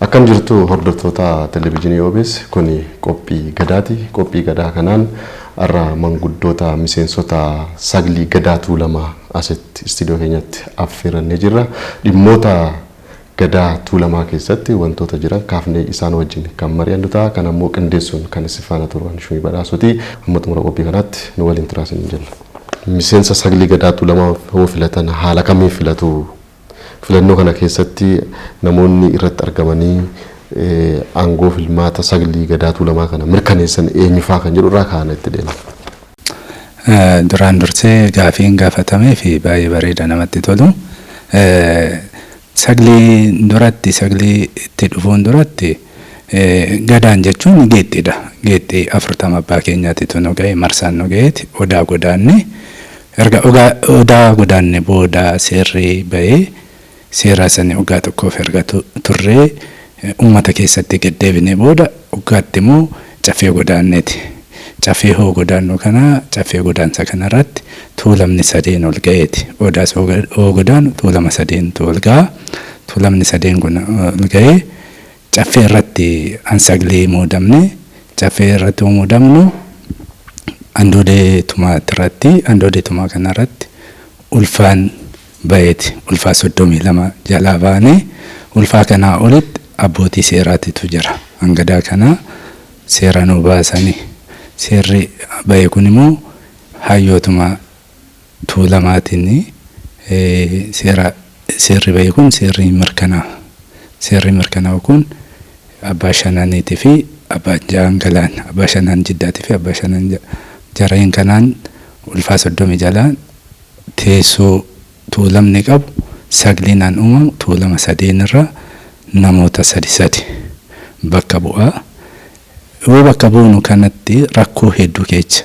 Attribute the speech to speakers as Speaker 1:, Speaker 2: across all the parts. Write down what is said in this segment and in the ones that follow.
Speaker 1: Akkam jirtu hordoftoota televezyiinii OBS kuni qophii gadaati. Qophii gadaa kanaan har'a manguddoota miseensota saglii gadaa Tuulamaa asitti istiidiyoo keenyatti affeerannee jirra. Dhimmoota gadaa Tuulamaa keessatti wantoota jiran kaafnee isaan wajjin kan mari'annu ta'a. Kan ammoo qindeessuun kan isin faana turan Shumii Badhaasootii. Amma xumura qophii kanaatti nu waliin turaasin jenna. Miseensa saglii gadaa Tuulamaa hoo filatan haala kamiin filatu? Filannoo kana keessatti namoonni irratti argamanii aangoo filmaata saglii gadaa Tuulamaa kana mirkaneessan eenyufaa kan jedhu irraa kaa'an itti deema.
Speaker 2: Duraan dursee gaafiin gaafatamee fi baay'ee bareeda namatti tolu. Saglii itti dhufuun duratti gadaan jechuun geexxiidha. Geexxii 40 abbaa keenyaatitu nu ga'e marsaan nu ga'eeti odaa godaanne. Erga odaa godaanne booda seerri ba'ee seera sani ugaa tokkoof erga turree uummata keessatti deddeebine booda ugaatti immoo caffee godaanneeti. Caffee hoo godaannu kana caffee godaansa kanarratti tuulamni 3 ol ga'eeti. Odaas hoo godaannu tuulama 3 ol ga'a. Tuulamni 3 kun ol ga'ee caffee irratti ansaglee muudamne caffee irratti muudamnu andoodee tumaa kanarratti ulfaan baay'eeti. Ulfaa 32 jalaa baane ulfaa kanaa olitti abbootii seeraatitu jira. Hangadaa kana seera nu baasanii seerri baay'ee kun immoo hayyootuma Tuulamaatiin seerri baay'ee kun seerri mirkanaa kun abbaa shananiitii fi abbaa jaangalaan abbaa shanan jiddaatii fi abbaa shanan jareen kanaan ulfaa 30 jalaa teessoo tuulamni qabu saglinaan uumamu tuulama 3 irra namoota 3 bakka bu'aa. Yoo bakka bu'nu kanatti rakkoo hedduu keessa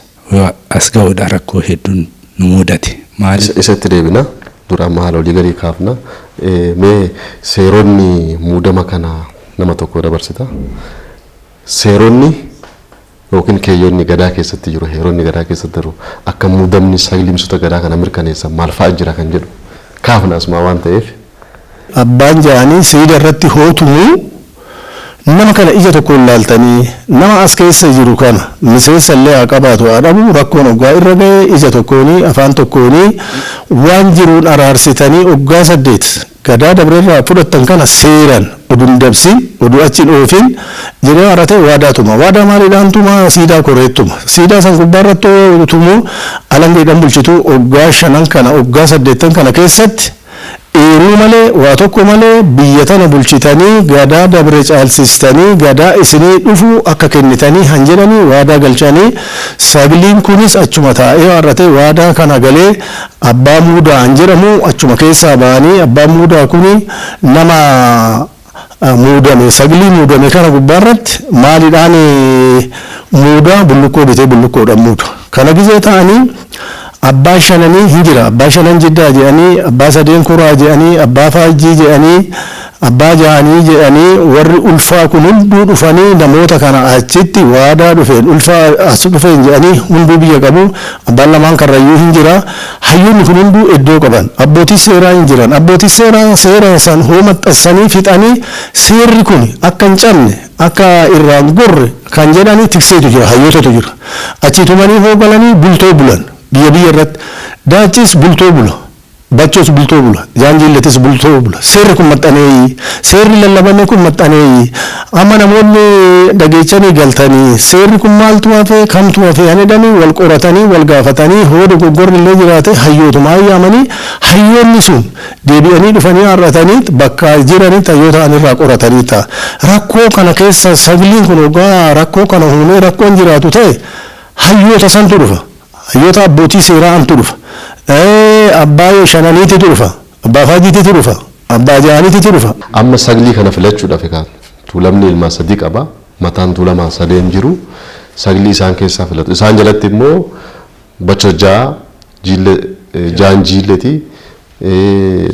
Speaker 2: as ga'uudha rakkoo hedduun nu mudate. Maal
Speaker 1: isatti deebina dura maal olii galii kaafna mee seeronni muudama kana nama tokko dabarsita. Seeronni yookiin keeyyoonni gadaa keessatti jiru heeronni gadaa keessatti jiru akka muudamni saglimsota gadaa kana mirkaneessan maal fa'a jira kan jedhu kaafna asuma waan ta'eef
Speaker 3: abbaan jaanii siida irratti hootumu nama kana ija tokko ilaaltanii nama as keessa jiru kana miseensa illee haa qabaatu haa dhabu rakkoon oggaa irra ga'e ija tokkoonii afaan tokkoonii waan jiruun araarsitanii oggaa 8 gadaa dabrerraa fudhattan kana seeran odun dabsin odu achin oofin jedhee arate waadaatuma waadaa maaliidhaan tuma siidaa koreettuma siidaa san gubbaarratti tumu alangeedhaan bulchitu oggaa 5 kana oggaa 8 kana keessatti eeruu malee waa tokko malee biyya tana bulchitanii gadaa dabre caalsistanii gadaa isinii dhufu akka kennitanii hanjedhanii waadaa galchanii sagliin kunis achuma taa'ee arate waadaa kana galee abbaa muudaa hanjedhamu achuma keessaa ba'anii abbaa muudaa kuni nama muudame saglii muudame kana gubbaarratti maaliidhaan muudaa bullukkoo bitee bullukoodhaan muuda kana gizee ta'anii abbaa shananii hinjira abbaa shanan jiddaa jedhanii abbaa 3 kuraa jedhanii abbaa faajjii jedhanii abbaa jaanii jedhanii warri ulfaa kun hunduu dhufanii namoota kana achitti waadaa dhufeen ulfaa as dhufeen jedhanii hunduu biyya qabu abbaan lamaan karrayyuu hinjira hayyoonni kun hunduu iddoo qaban abbootii seeraa hinjiran abbootii seeraa san hoomaxxassanii fixanii seerri kun akka hin cabne akka irraan gorre kan jedhanii tikseetu jira hayyootatu jira achitumanii hoogalanii bultoo bulan biyya irratti daachis bultoo bula bachos bultoo bula jaanjilletis bultoo bula seerri kun maxxanee seerri lallabame kun maxxanee amma namoonni dhageechanii galtanii seerri kun maaltu hafe kamtu hafe jedhanii wal qoratanii wal gaafatanii hooda goggorri illee jiraate hayyootuma hayyaamanii hayyoonni sun deebi'anii dhufanii arratanii bakka jiranitti hayyoota anirraa qoratanii ta'a rakkoo kana keessa sagliin kun ogaa rakkoo kana uumee rakkoon jiraatu ta'e hayyoota santu dhufa. Hayyoota abbootii seeraa antu dhufa. Abbaa shananiititu dhufa. Abbaa faajjiititu dhufa. Abbaa jaaniititu dhufa.
Speaker 1: Amma saglii kana filachuudhaaf egaa tuulamni ilmaa 3 qaba. Mataan tuulamaa 3 jiru. Saglii isaan keessaa filatu. Isaan jalatti immoo bacha jaan jiilleeti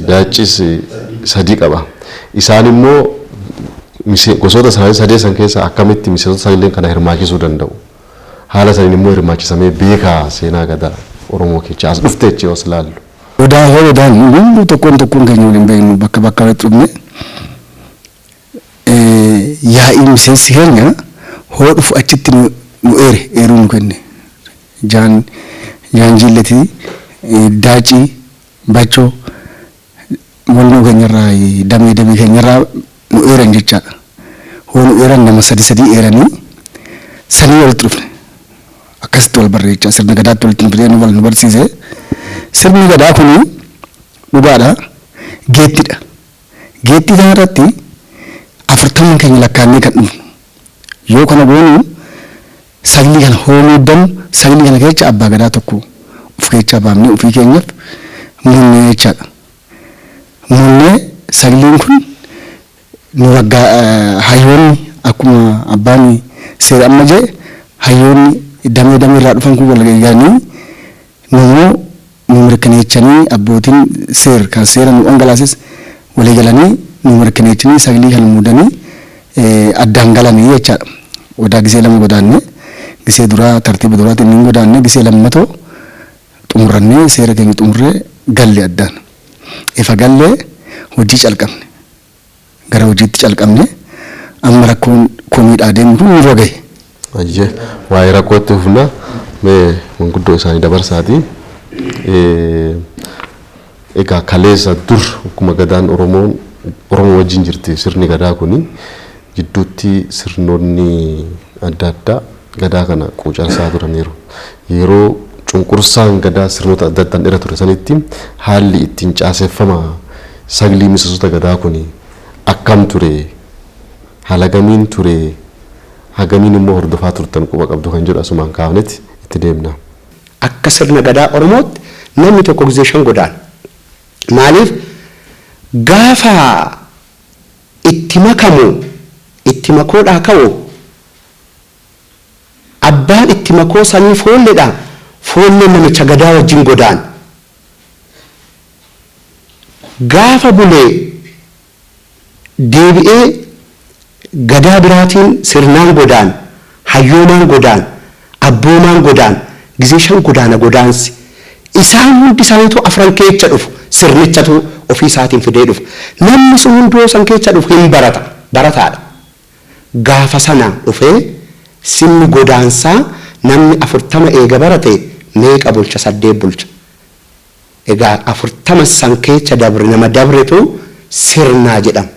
Speaker 1: daachis 3 qaba. Isaan immoo gosoota isaanii 3 san keessaa akkamitti miseensota sagleen kana hirmaachisuu danda'u? Haala saniin immoo hirmaachisamee beekaa seenaa gadaa Oromoo keessa as dhuftee jechuun as laallu.
Speaker 4: Odaan hunduu tokkoon keenya waliin beeknu bakka dhufne yaa'i miseensi keenya hoo dhufu achitti nu eeruu nu kenne. Jaan jiilletii daacii bachoo walnoo keenyarraa damee keenyarraa nu eeran jechaadha. Hoo nu eeran nama sadii eeranii sanii walitti dhufne. Akkasitti wal barreechaa sirna gadaatti walitti dhufee wal nu barsiise. Sirni gadaa kun dhugaadha. Geettidha. Geettii kanarratti 40 keenya lakkaannee kan dhufnu. Yoo kana goonu saglii kana hoomuuddan saglii kana keessa abbaa gadaa tokko of keessaa baafnee ofii keenyaaf munnee jechaadha. Munnee sagliin kun nu waggaa hayyoonni akkuma abbaan seera amma jee hayyoonni damee irraa dhufan kun wal gagganii nu mirkaneechanii abbootiin kan seera nu dhangalaases walii galanii nu mirkaneechanii saglii kana muudanii addaan galanii jechaadha. Odaa gisee lama godaanne gisee duraa tartiiba duraatti inni godaanne gisee lammatoo xumurannee seera keenya xumurree galle addaan. Ifa gallee hojii calqabne gara hojiitti calqabne amma rakkoon komiidhaa deemu kun nurra gahe.
Speaker 1: Ayyee waa'ee rakkootti hufna mee manguddoo isaanii dabarsaati. Egaa kaleessa dur akkuma gadaan Oromoo wajjin jirti sirni gadaa kuni jidduutti sirnoonni adda addaa gadaa kana quucarsaa turaniiru. Yeroo cunqursaan gadaa sirnoota adda addaan dheeraa ture sanitti haalli ittiin caaseffama saglii miseensota gadaa kuni akkam ture? Haala gamiin ture? Hagamiin immoo hordofaa turtan quba qabdu kan jedhu asumaan kaafnetti itti deemna.
Speaker 5: Akka sirna gadaa Oromootti namni tokko gisee 5 godaan. Maaliif gaafa itti makamu itti makoodhaa ka'u abbaan itti makoo sanii foolleedha. Foollee namicha gadaa wajjin godaan. Gaafa bulee deebi'ee gadaa biraatiin sirnaan godaan, hayyoomaan godaan, abboomaan godaan, gisee 5 godaana godaansi. Isaan hundi isaaniitu afran keessa dhufu sirnichatu ofii isaatiin fidee dhufu. Namni sun hundoo san keessa dhufu hin barataadha. Gaafa sana dhufee sirni godaansaa namni 40 eega barate meeqa bulcha 8 bulcha. Egaa 40 san keessa dabre nama dabretu sirnaa jedhama.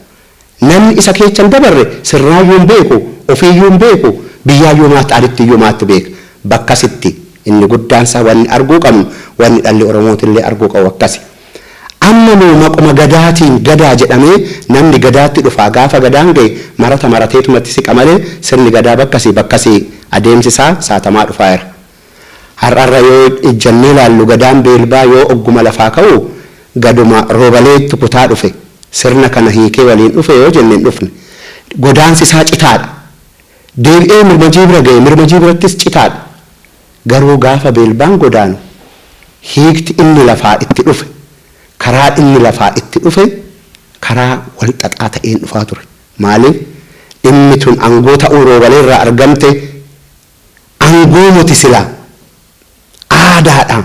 Speaker 5: Namni isa keessa hin dabarre sirnaayyuu hin beeku, ofiiyyuu hin beeku, biyyaayyuu maatti adittiyuu maatti beeka. Bakkasitti inni guddaansaa wanni arguu qabnu wanni dhalli Oromootillee arguu qabu akkasi. Amma nuu maquma gadaatiin gadaa jedhamee namni gadaatti dhufaa gaafa gadaan ga'e marateetumatti siqa malee sirni gadaa bakkasii adeemsisaa saatamaa dhufaa jira. Har'arra yoo ijjannee ilaallu gadaan beelbaa yoo ogguma lafaa ka'u gaduma roobaleetti kutaa dhufe sirna kana hiikee waliin dhufe yoo jenneen dhufne godaansi isaa citaadha. Deebi'ee mirmajii bira ga'e mirmajii birattis citaadha. Garuu gaafa beelbaan godaanu hiikti inni lafaa itti dhufe karaa inni lafaa itti dhufe karaa wal xaxaa ta'een dhufaa ture. Maaliif dhimmi tun aangoo ta'uu roobalee irraa argamte aangoo nuti silaa aadaadhaan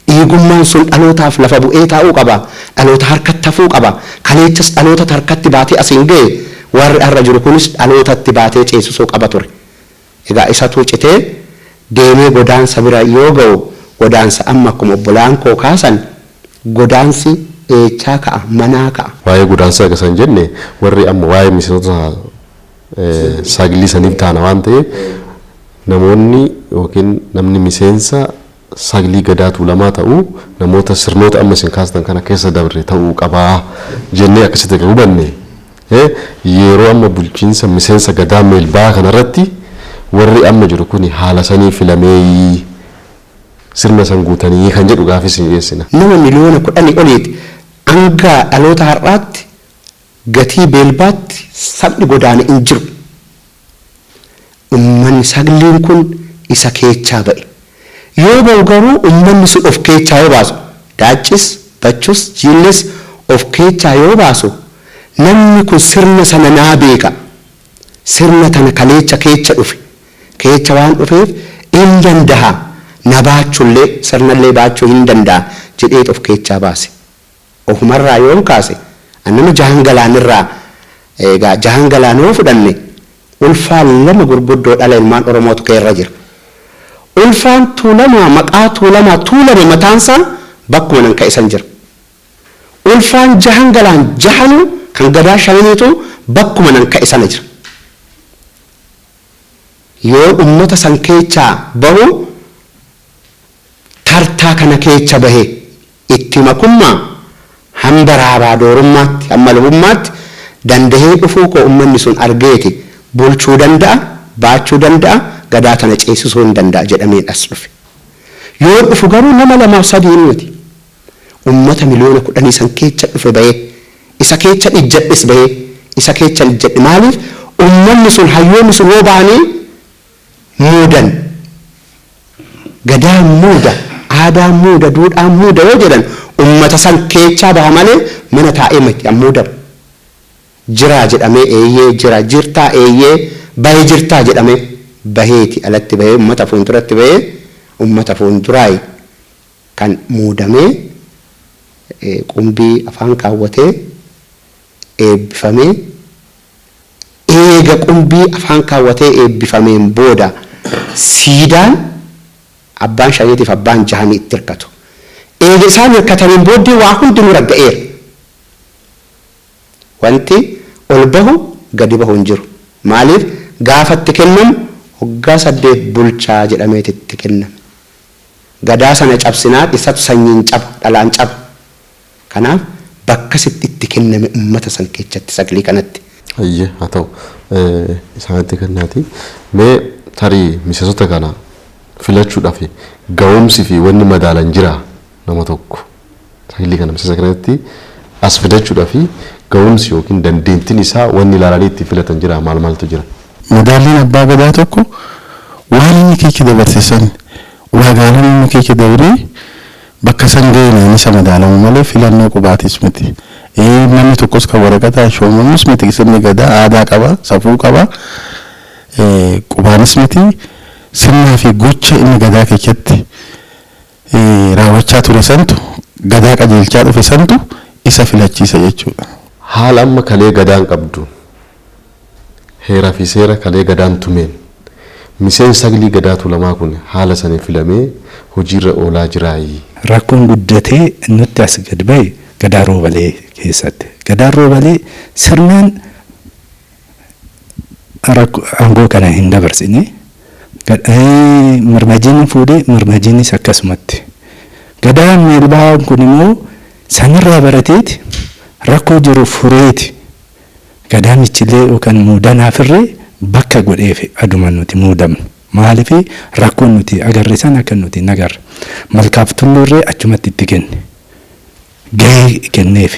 Speaker 5: dhiigummaan sun dhalootaaf lafa bu'ee taa'uu qaba. Dhaloota harkatti hafuu qaba. Kaleechas dhaloota harkatti baatee asiin ga'e warri har'a jiru kunis dhalootatti baatee ceesisuu qaba ture. Egaa isatu citee deemee godaansa bira yoo ga'u godaansa amma akkuma obbolaan koo kaasan godaansi eechaa ka'a manaa ka'a.
Speaker 1: Waa'ee godaansaa gasan jenne warri amma waa'ee miseensota saglii saniif taana waan ta'eef namoonni yookiin namni miseensa saglii gadaa tuulamaa ta'uu namoota sirnoota amma isin kaastan kana keessa dabre ta'uu qabaa jennee akkasitti hubanne. Yeroo amma bulchiinsa miseensa gadaa meelbaa kanarratti warri amma jiru kuni haala sanii filamee sirna san guutanii kan jedhu gaafis hin dhiyeessina.
Speaker 5: Nama miliyoona 10 oliiti hanga dhaloota har'aatti gatii beelbaatti sabni godaane hin jiru. Uummanni sagliin kun isa keechaa ba'e. Yoo ba'u garuu uummanni sun of keechaa yoo baasu daachis bachus jiillis of keechaa yoo baasu namni kun sirna sana naa beeka. Sirna tana kaleecha keecha dhufe. Keecha waan dhufeef hin danda'a. Na baachullee sirnallee baachuu hin danda'a jedhee of keechaa baase. Ofumarraa yoon kaase nama jahan galaanirraa egaa jahan galaanoo fudhanne ulfaan lama gurguddoo dhala ilmaan Oromootu keessa jira. Ulfaan tuulamaa maqaa tuulame mataansaa bakkuma nan ka'isan jira. Ulfaan jahan galaan jahanu kan gadaa shaniitu bakkuma nan ka'isan jira. Yoo ummata san keechaa bahu tartaa kana keecha bahe itti makummaa hamba raabaa doorummaatti hamma lubummaatti dandahee dhufuu koo ummanni sun argeeti bulchuu danda'a baachuu danda'a gadaa kana ceesisuu hin danda'a jedhamee as dhufe. Yoo dhufu garuu nama lamaaf sadii miti. Ummata miliyoona 10 san keecha dhufe bahee isa keecha ijjadhis bahee isa keecha ijjadhi maaliif ummanni sun hayyoonni sun yoo ba'anii muudan gadaa muuda aadaa muuda duudhaa muuda yoo jedhan ummata san keechaa baha malee mana taa'ee miti ammuudam jiraa jedhamee eeyyee jira jirtaa eeyyee bahee jirtaa jedhamee baheeti alatti bahee ummata fuulduratti bahee ummata fuulduraay kan muudamee qumbii afaan kaawwatee eebbifamee eega qumbii afaan kaawwatee eebbifameen booda siidaan abbaan shaniitiif abbaan jahanii itti hirkatu. Eega isaan hirkataniin booddee waa hundinuu ragga'eera. Wanti ol bahu gadi bahu hin jiru. Maaliif gaafa itti kennamu waggaa 8 bulchaa jedhamee itti kenname. Gadaa sana cabsinaan isatu sanyiin cabu dhalaan cabu. Kanaaf bakka itti kenname ummata san keessatti sagalee kanatti.
Speaker 1: Ayyee haa ta'u isaanitti kennaati. Mee tarii miseensota kana filachuudhaaf ga'umsi fi wanni madaalan jira nama tokko sagalee kana miseensa kanatti as fidachuudhaaf ga'umsi yookiin dandeettiin isaa wanni ilaalanii itti filatan jira maaltu jira.
Speaker 3: Madaalliin abbaa gadaa tokko waan inni keessa dabarsiisan ulaagaan inni keessa dabree bakka san ga'een isa madaalamu malee filannoo qubaatis miti. Namni tokkos kan waraqaa shoomamus miti sirni gadaa aadaa qaba safuu qaba qubaanis miti sirnaa fi gocha inni gadaa keessatti raawwachaa ture santu gadaa qajeelchaa dhufe santu isa filachiisa jechuudha.
Speaker 1: Haala amma kalee gadaan qabdu heeraa fi seera kalee gadaan tumeen miseensa sagalee gadaa tuulamaa kun haala sanii filamee hojiirra oolaa jiraayi.
Speaker 2: Rakkoon guddatee nutti as gad bahe gadaa roobalee keessatti. Gadaan roobalee sirnaan aangoo kana hin dabarsine. Marmajiin fuudhee marmajiinis akkasumatti. Gadaan meelbaan kun immoo sanirraa barateeti rakkoo jiru fureeti. Gadaan michillee yookaan muudanaafirree bakka godheef aduma nuti muudamnu. Maaliif rakkoon nuti agarre san akka nuti nagarre. Malkaaf tulluurree achumatti itti kenne. Gahee kenneef.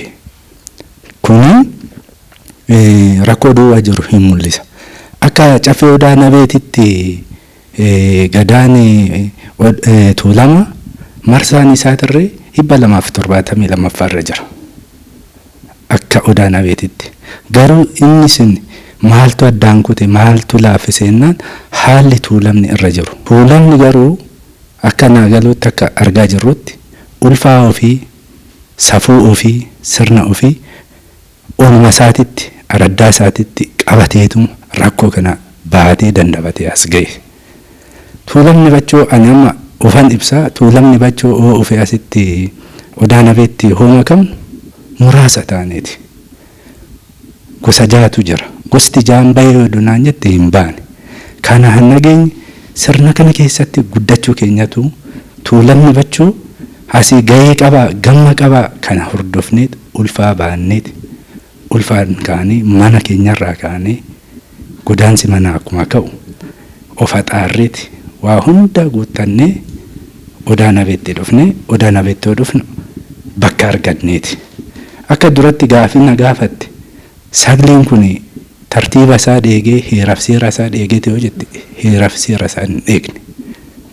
Speaker 2: Kun rakkoo duwwaa jiru hin mul'isa. Akka cafee odaa nabeetitti gadaan tuulama marsaan isaatirree 272 jira. Akka odaa nabeetitti. Garuu inni sun maaltu addaan kute maaltu laaffisennaan haalli tuulamni irra jiru. Tuulamni garuu akka naagaluutti akka argaa jirrutti ulfaa ofii safuu ofii sirna ofii oolma isaatitti araddaa isaatitti qabateetu rakkoo kana baatee dandabatee as ga'e. Tuulamni bachoo ani amma ufan ibsaa tuulamni bachoo oo ofee asitti odaa nabeetti hooma kam muraasa taaneeti. Gosa jaatu jira. Gosti jaan bahee odunaan jette hin baane. Kana hannageenyi sirna kana keessatti guddachuu keenyatu tuulamni bachoo asii gahee qaba gamma qaba kana hordofneet ulfaa baanneet ulfaan kaanii mana keenyarraa kaanii godaansi mana akkuma ka'u ofa xaarreeti waa hunda guuttannee odaa nabeetti dhufne odaa nabeetti dhufnu bakka arganneeti. Akka duratti gaafina gaafatte sagleen kun tartiiba isaa dheegee heeraaf seera isaa dheegee ta'uu jette heeraaf seera isaa hin eegne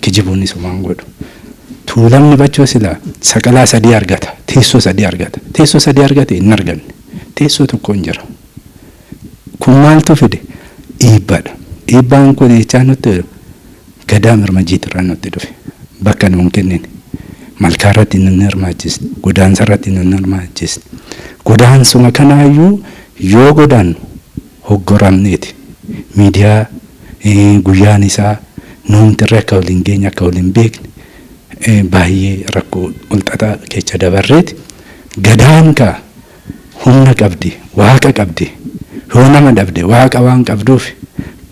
Speaker 2: kijibuun isumaan godhu. Tuulamni bachoo sila saqalaa 3 argata teessoo 3 argata teessoo 3 argate hin arganne teessoo tokko hin jira. Kun maaltu fide dhiibbaadha. Dhiibbaan kun jechaa nutti gadaa marmajiitirraa nutti dhufe bakka nuun kennine malkaarratti nun hirmaachiste godaansarratti nun hirmaachiste godaansuma kanaayyuu yoo godaannu hoggoramneeti. Miidiyaa guyyaan isaa nuumti irra akka waliin geenye akka waliin beekne baay'ee rakkoo walxaxaa keessa dabarreeti. Gadaan kaa humna qabdi, waaqa qabdi. Yoo nama dhabde waaqa waan qabduuf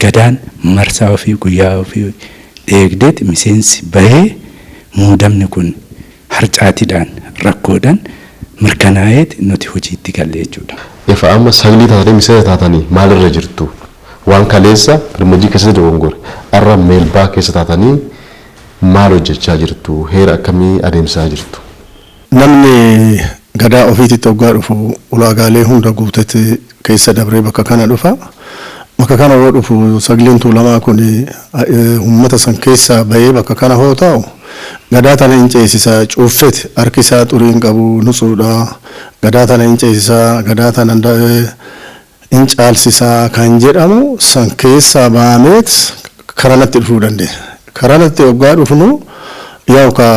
Speaker 2: gadaan marsaa ofii guyyaa ofii eegdeet miseensi bahee muudamni kun harcaatiidhaan rakkoodhaan mirkanaa'eet nuti hojiitti galle jechuudha.
Speaker 1: Ifa amma sagli taatanii miseensa taatanii maalirra jirtu? Waan kaleessa hirmajii keessatti dogongore arra meelbaa keessa taatanii maal hojjechaa jirtu? Heera akkamii adeemsaa jirtu?
Speaker 3: Namni gadaa ofiitti hoggaa dhufu ulaagaalee hunda guutate keessa dabree bakka kana dhufa. Bakka kana yoo dhufu sagliin tuulamaa kun uummata san keessa bahee bakka kana hoo ta'u gadaa tana hin ceesisaa cuuffeti harki isaa xurii hin qabu nusuudha. Gadaa tana hin ceesisaa gadaa tana hin caalsisaa kan jedhamu san keessaa baameet karanatti dhufuu dandeenya. Karanatti hoggaa dhufnu yoo ka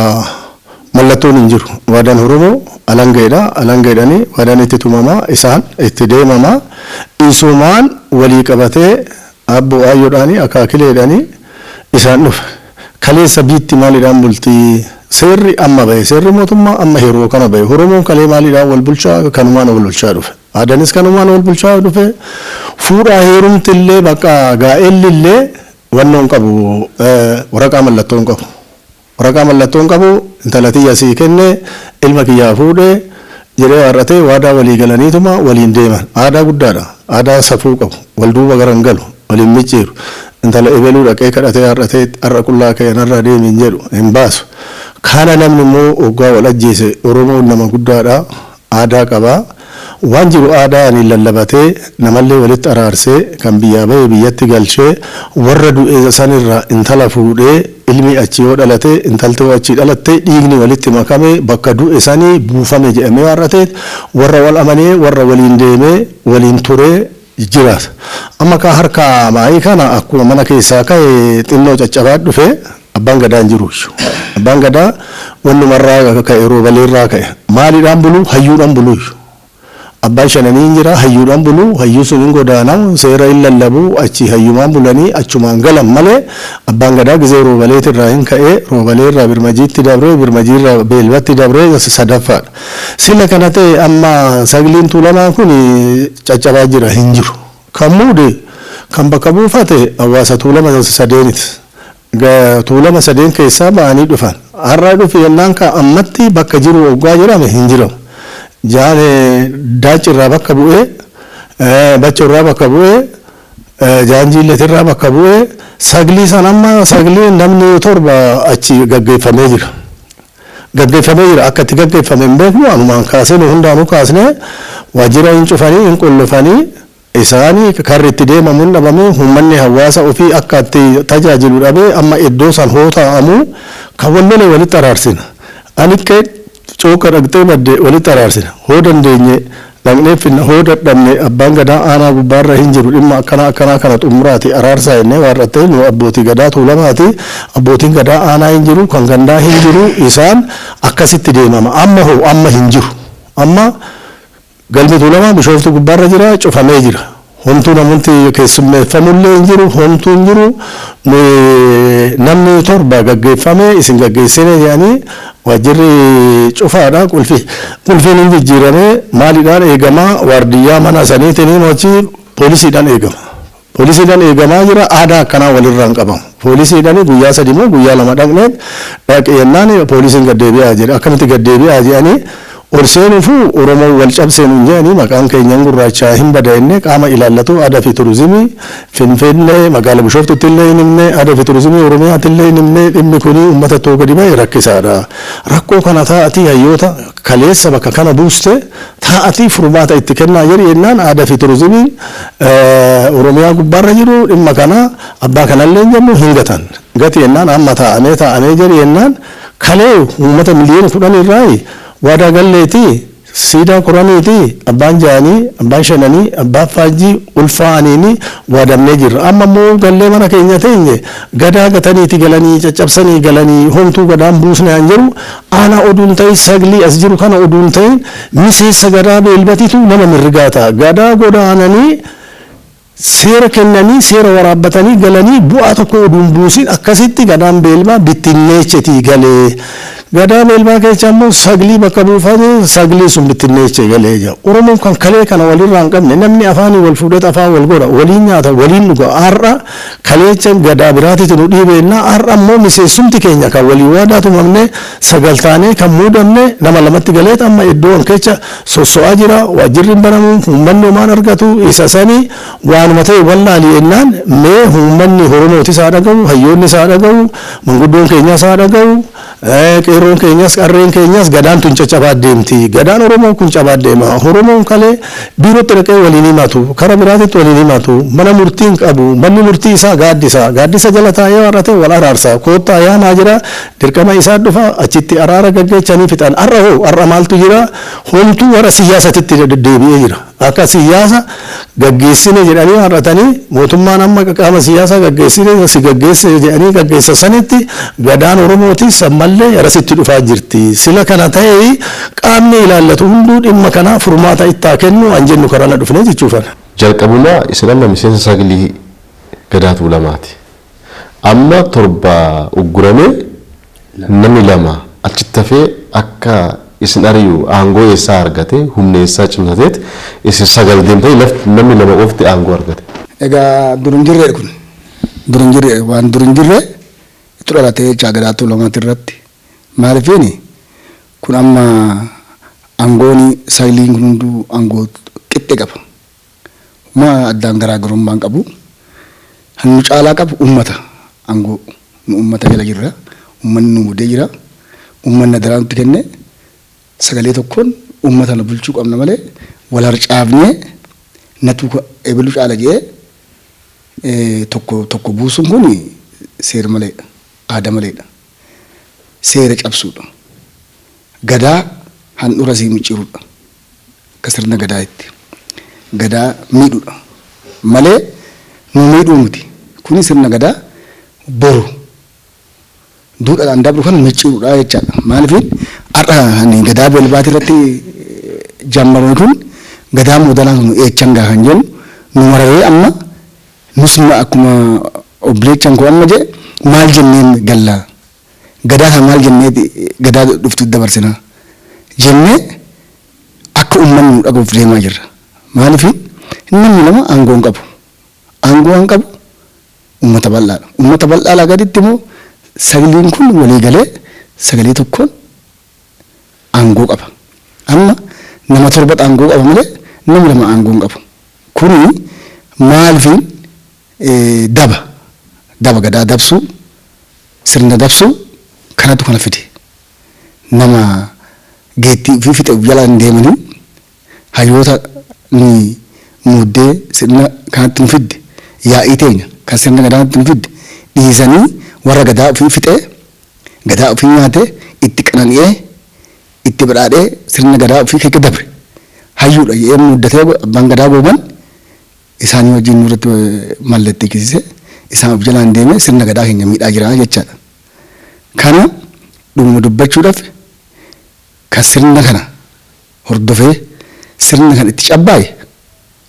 Speaker 3: mallattoon hin jiru. Waadaan Oromoo alangeedha. Alangeedhani waadaan itti tumamaa isaan itti deemamaa isumaan walii qabatee abbo ayyoodhaani akaakileedhaani isaan dhufa. Kaleessa biitti maalidhaan bultii seerri amma bahe seerri mootummaa amma yeroo kana bahe Oromoon kalee maalidhaan wal bulchaa kanumaan wal bulchaa dhufe. Aadaanis kanumaan wal bulchaa dhufe. Fuudhaa heerumti illee bakka gaa'elli illee wannoon qabu waraqaa mallattoon qabu. Waraqaa mallattoon qabu intala tiyya sii kenne ilma kiyyaa fuudhee jedhee warratee waadaa walii galaniituma waliin deeman. Aadaa guddaadha. Aadaa safuu qabu. Wal duuba garan galu waliin micciiru. Intala ebeluu dhaqee kadhatee har'atee har'a qullaa ka'e narraa deemin jedhu hin baasu. Kana namni immoo hoggaa wal ajjeese Oromoon nama guddaadha. Aadaa qabaa. Waan jiru aadaa ani lallabatee namallee walitti araarsee kan biyyaa bahee biyyatti galchee warra du'e sanirraa intala fuudhee ilmi achi yoo dhalate intalti yoo achi dhalatte dhiigni walitti makamee bakka du'e sanii buufame jedhamee warratee warra wal amanee warra waliin deemee waliin turee jiraata. Amma ka harka maayii kana akkuma mana keessaa ka'e xinnoo caccabaa dhufe abbaan gadaan jiru. Abbaan gadaa wannumarraa ka'e roobaleerraa ka'e maaliidhaan bulu hayyuudhaan bulu. Abbaan shananii jira hayyuudhaan bulu hayyuu sun hin godaanamu seera hin lallabu achi hayyumaan bulanii achumaan galan malee abbaan gadaa gizee roobaleetirraa hin ka'ee roobaleerraa birmajiitti dabree birmajiirraa beelbatti dabree sadaffaadha. Sila kana ta'e amma sagliin tuulamaa kun caccabaa jira hin jiru. Kan muude kan bakka buufate hawaasa tuulama sadeeniti. Tuulama sadeen keessaa ba'anii dhufan. Har'a dhufi yennaan ka ammatti bakka jiru hoggaa jedhame hin jiramu. Jaane daachirraa bakka bu'ee bachorraa bakka bu'ee jaanjiilletirraa bakka bu'ee saglii san amma saglii namni torba achi gaggeeffamee jira. Gaggeeffamee jira akka itti gaggeeffame hin beeknu anumaan kaasee hundaanuu kaasnee waajjira hin cufanii hin qullufanii isaanii karri itti deemamuun dhabamee uummanni hawaasa ofii akka itti tajaajilu dhabee amma iddoo san hoo taa'amu kan wallolee walitti araarsina. Anikkee cooka dhaqxee badde walitti araarsina hoo dandeenye dhaqnee finna hoo dadhabne abbaan gadaa aanaa gubbaarra hin jiru dhimma akkanaa kana xumuraati araarsaa jennee waarrattee nu abbootii gadaa tuulamaati abbootiin gadaa aanaa hin jiru kan gandaa hin jiru isaan akkasitti deemama amma hin jiru amma galmi tuulamaa bishooftu gubbaarra jira cufamee jira. Homtuu namooti keessummeeffamullee hin jiru homtuu hin jiru namni torba gaggeeffame isin gaggeessine jedhanii waajjirri cufaadha qulfiin hin jijjiirame maaliidhaan eegamaa waardiyyaa mana saniitiin mochi poolisiidhaan eegama. Poolisiidhaan eegamaa jira aadaa akkanaa walirraa hin qabamu. Poolisiidhaan guyyaa sadii moo guyyaa lama dhaqneet dhaqeennaan poolisiin gaddeebi'aa jedhe akkamitti gaddeebi'aa jedhanii Orseenufu Oromoo wal cabseenu jedhanii maqaan keenyan gurraachaa hin bada'inne qaama ilaallatu aadaa fi turizimii Finfinnee magaala Bishooftutti illee hin himne aadaa fi turizimii Oromiyaatti illee hin himne dhimmi kun uummata too gadi ba'e rakkisaadha. Rakkoo kana taa'atii hayyoota kaleessa bakka kana buuste taa'atii furmaata itti kennaa jedhi jennaan aadaa fi turizimii Oromiyaa gubbaarra jiru dhimma kana abbaa kanallee jennu hin gatan. Gati jennaan amma taa'amee jedhi jennaan kalee uummata miliyoona 10 irraa waadaa galleeti siidaa quraniiti abbaan jaanii abbaan shananii abbaan faajjii ulfaaniini waadamnee jirra amma immoo gallee mana keenya teenye gadaa gataniiti galanii caccabsanii galanii homtuu gadaan buusne an jiru aanaa oduun ta'in saglii as jiru kana oduun ta'in miseensa gadaa beelbatitu nama mirgaata gadaa godaananii seera kennanii seera waraabbatanii galanii bu'aa tokko oduun buusin akkasitti gadaan beelmaa bittinneechetii galee. Gadaa beelmaa keessa immoo saglii bakka buufatee saglii sun bittinneechee galee jira. Oromoon kan kalee kana walirraa hin qabne namni afaanii wal fuudhata afaan wal godha waliin nyaata waliin dhuga har'a kaleecha gadaa biraatiitu nu dhiibeennaa har'a immoo miseensumti keenya kan walii waadaatu mamne sagaltaanee kan muudamne nama lamatti galee amma iddoo keessa sosso'aa jira waajjirri banamu uummanni homaan argatu isa sanii waanuma ta'e wallaalii ennaan mee uummanni Oromootis haa dhagahu hayyoonnis haa dhagahu manguddoon keenyas haa dhagahu qeerroon keenyas qarreen keenyas gadaan tun caccabaa deemti gadaan Oromoo kun cabaa deema Oromoon kalee biirootti dhaqee waliin himatu karaa biraatitti waliin himatu mana murtiin qabu manni murtii isaa gaaddisa jala taa'ee warra ta'e wal araarsa koottaa yaanaa jira dirqama isaa dhufa achitti araara gaggeessanii fixan har'a maaltu jira homtuu warra siyaasatitti deddeebi'ee jira akka siyaasa gaggeessine jedhanii har'atanii mootummaan amma qaama siyaasa gaggeessine si gaggeesse jedhanii gaggeessa sanitti gadaan Oromootis ammallee yarasitti dhufaa jirti sila kana ta'ee qaamni ilaallatu hunduu dhimma kana furmaata ittaa kennu an jennu karana dhufne jechuufan.
Speaker 1: Jalqabuma isin amma miseensa saglii gadaa tuulamaati. Amma torba uggurame namni lama achitti hafee akka isin ariyu aangoo eessaa argate humna eessaa cimsateet isin sagal deemtee lafti namni lama qofti aangoo argate.
Speaker 4: Egaa durin jirre kun durin jirre waan durin jirre itti dhalatee gadaa tuulamaati irratti maaliifini kun amma aangooni sagliin kun hunduu aangoo qixxe qaba. Ma addaan garaagarummaan qabu hannu caalaa qabu ummata aangoo nu ummata jala jirra ummanni nu mudee jira ummanni daraantu kenne sagalee tokkoon ummata na bulchuu qabna malee wal harcaafnee natu eebelu caala jedhee tokko buusuun kun seera maleedha aada maleedha seera cabsuudha gadaa handhuura sii micciiruudha akka sirna gadaa'itti gadaa miidhuudha malee nu miidhuu miti kuni sirna gadaa boru duudhaan dabru kan micciiruudha jechaadha maaliifin har'a gadaa beelbaati irratti jammaruun kun gadaa moodanaa nu eechan gaafa hin jennu nu mararee amma nusuma akkuma obboleechan koo amma jedhe maal jenneen gallaa gadaa kan maal jennee gadaa dhuftu dabarsina jennee akka uummanni nu dhagahuuf deemaa jirra maaliifin namni lama aangoo hin qabu aangoo hin qabu uummata bal'aadhaa gaditti immoo sagliin kun walii galee sagalee tokkoon aangoo qaba amma nama torba aangoo qaba malee namni lama aangoo hin qabu kuni maaliifin daba gadaa dabsuu sirna dabsuu kanatu kana fide nama geettii fi fixe jala hin deemanii hayyoota ni muddee sirna kanatti nu fidde yaa'ii teenya kan sirna gadaatti nu fidde dhiisanii warra gadaa ofii fixee gadaa ofii nyaatee itti qanani'ee itti badhaadhee sirna gadaa ofii keessa dabre hayyuudha jedhee muddatee abbaan gadaa gooban isaanii wajjin nurratti mallattee kisiise isaan of jalaan deemee sirna gadaa keenya miidhaa jira jechaadha. Kana dhuguma dubbachuudhaaf kan sirna kana hordofee sirna kana itti cabbaa'e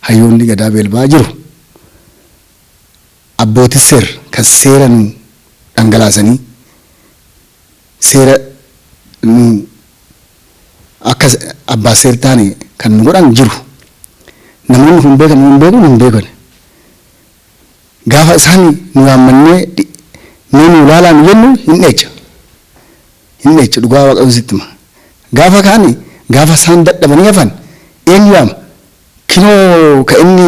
Speaker 4: hayyoonni gadaa beelbaa jiru abbootii seera kan seera nu dhangalaasanii seera nu akka abbaa seera taane kan nu godhan jiru namoonni kun beekan gaafa isaan nu waammannee mee nu ilaalaa nu jennu hin dheecha dhugaa waaqa sittima gaafa kaani gaafa isaan dadhabanii hafan eenyu waama kinoo ka inni